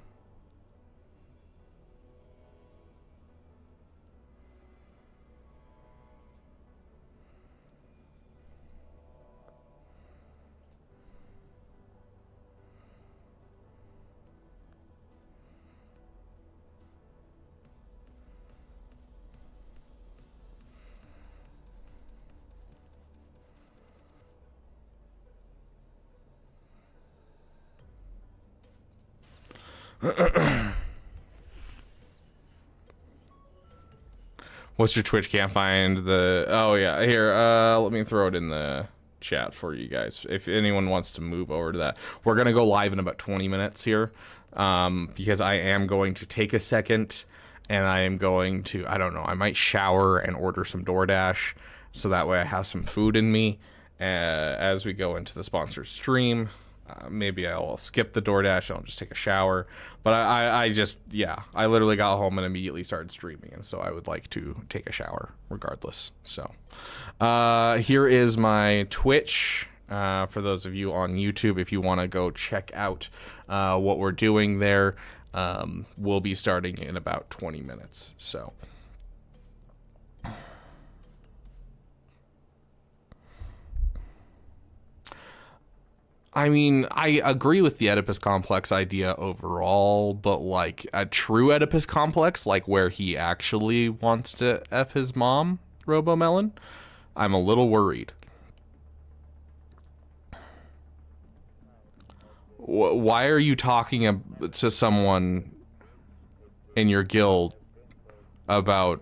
What's your Twitch? Can't find the... Oh, yeah. Here, let me throw it in the chat for you guys. If anyone wants to move over to that. We're going to go live in about 20 minutes here. Because I am going to take a second. And I am going to... I don't know. I might shower and order some DoorDash. So that way I have some food in me. As we go into the sponsored stream. Maybe I'll skip the DoorDash and I'll just take a shower. But I literally got home and immediately started streaming. And so I would like to take a shower regardless. So here is my Twitch. For those of you on YouTube, if you want to go check out what we're doing there, we'll be starting in about 20 minutes. So... I mean, I agree with the Oedipus complex idea overall, but like a true Oedipus complex, like where he actually wants to F his mom, RoboMelon, I'm a little worried. Why are you talking to someone in your guild about...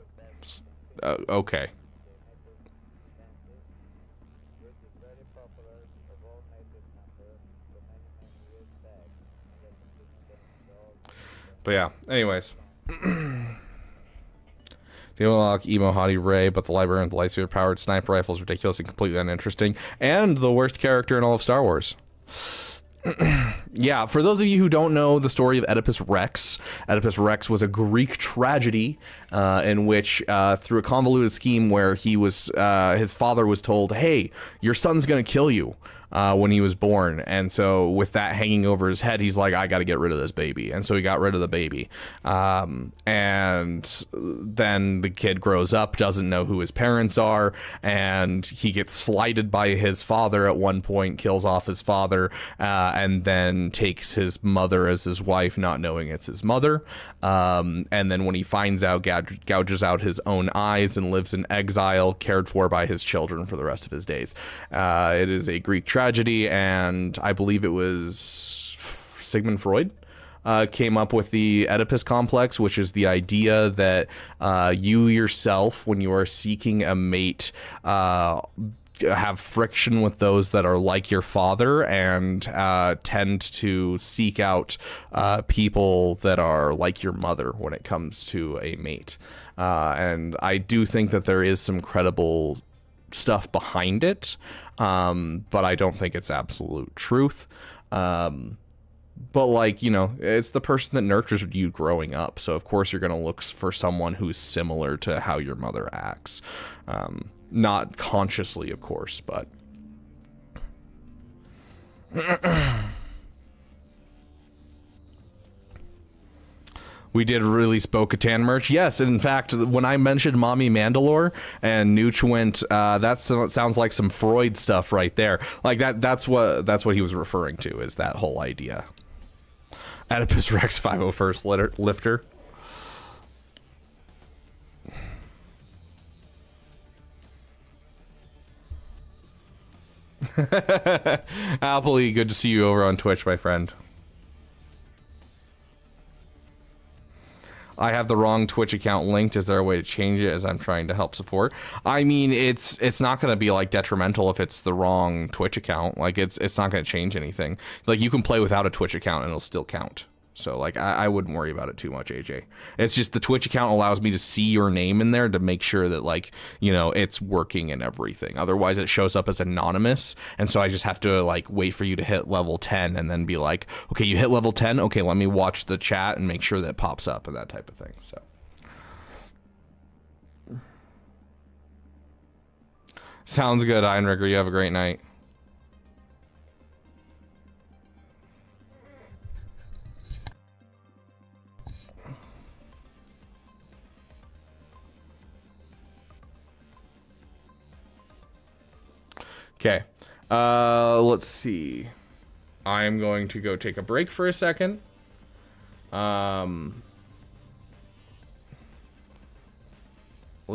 okay. But yeah, anyways. The unlock emo hottie Ray, but the librarian with the lightsaber powered sniper rifle is ridiculous and completely uninteresting, and the worst character in all of Star Wars. Yeah, for those of you who don't know the story of Oedipus Rex was a Greek tragedy in which, through a convoluted scheme where he was, his father was told, "Hey, your son's gonna kill you." When he was born, and so with that hanging over his head, he's like, I gotta get rid of this baby, and so he got rid of the baby. And then the kid grows up, doesn't know who his parents are, and he gets slighted by his father at one point, kills off his father, and then takes his mother as his wife, not knowing it's his mother. And then when he finds out, gouges out his own eyes and lives in exile, cared for by his children for the rest of his days. It is a Greek tragedy, and I believe it was Sigmund Freud came up with the Oedipus complex, which is the idea that you yourself, when you are seeking a mate, have friction with those that are like your father, and tend to seek out people that are like your mother when it comes to a mate. And I do think that there is some credible stuff behind it, but I don't think it's absolute truth. But like, you know, it's the person that nurtures you growing up, so of course you're going to look for someone who's similar to how your mother acts. Not consciously, of course, but we did release Bo-Katan merch. Yes, in fact, when I mentioned Mommy Mandalore and Nooch went, that sounds like some Freud stuff right there. Like that's what he was referring to, is that whole idea. Oedipus Rex 501st lifter. Appley, good to see you over on Twitch, my friend. I have the wrong Twitch account linked. Is there a way to change it, as I'm trying to help support? I mean, it's not going to be like detrimental if it's the wrong Twitch account. Like it's not going to change anything. Like you can play without a Twitch account and it'll still count. So like I wouldn't worry about it too much, AJ. It's just the Twitch account allows me to see your name in there to make sure that, like, you know, it's working and everything. Otherwise it shows up as anonymous, and so I just have to like wait for you to hit level 10 and then be like, okay, you hit level 10, okay, let me watch the chat and make sure that it pops up and that type of thing. So sounds good, Einrigger. You have a great night. Okay, let's see. I'm going to go take a break for a second. Let's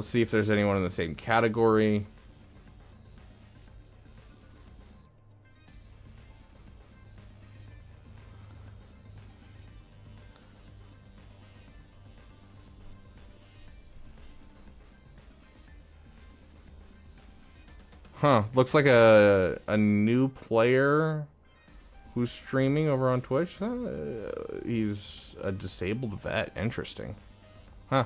see if there's anyone in the same category. Huh, looks like a new player who's streaming over on Twitch. He's a disabled vet. Interesting. Huh.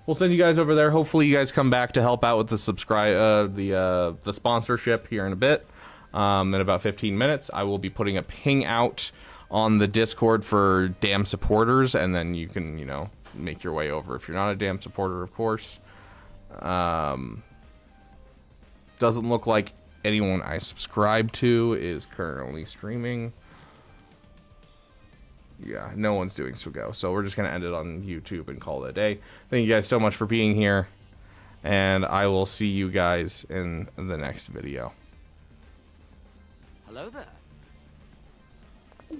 We'll send you guys over there. Hopefully you guys come back to help out with the the sponsorship here in a bit. In about 15 minutes, I will be putting a ping out on the Discord for damn supporters, and then you can, you know, make your way over if you're not a damn supporter, of course. Doesn't look like anyone I subscribe to is currently streaming. Yeah, no one's doing so. So we're just going to end it on YouTube and call it a day. Thank you guys so much for being here. And I will see you guys in the next video. Hello there.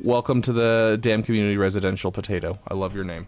Welcome to the damn community residential potato. I love your name.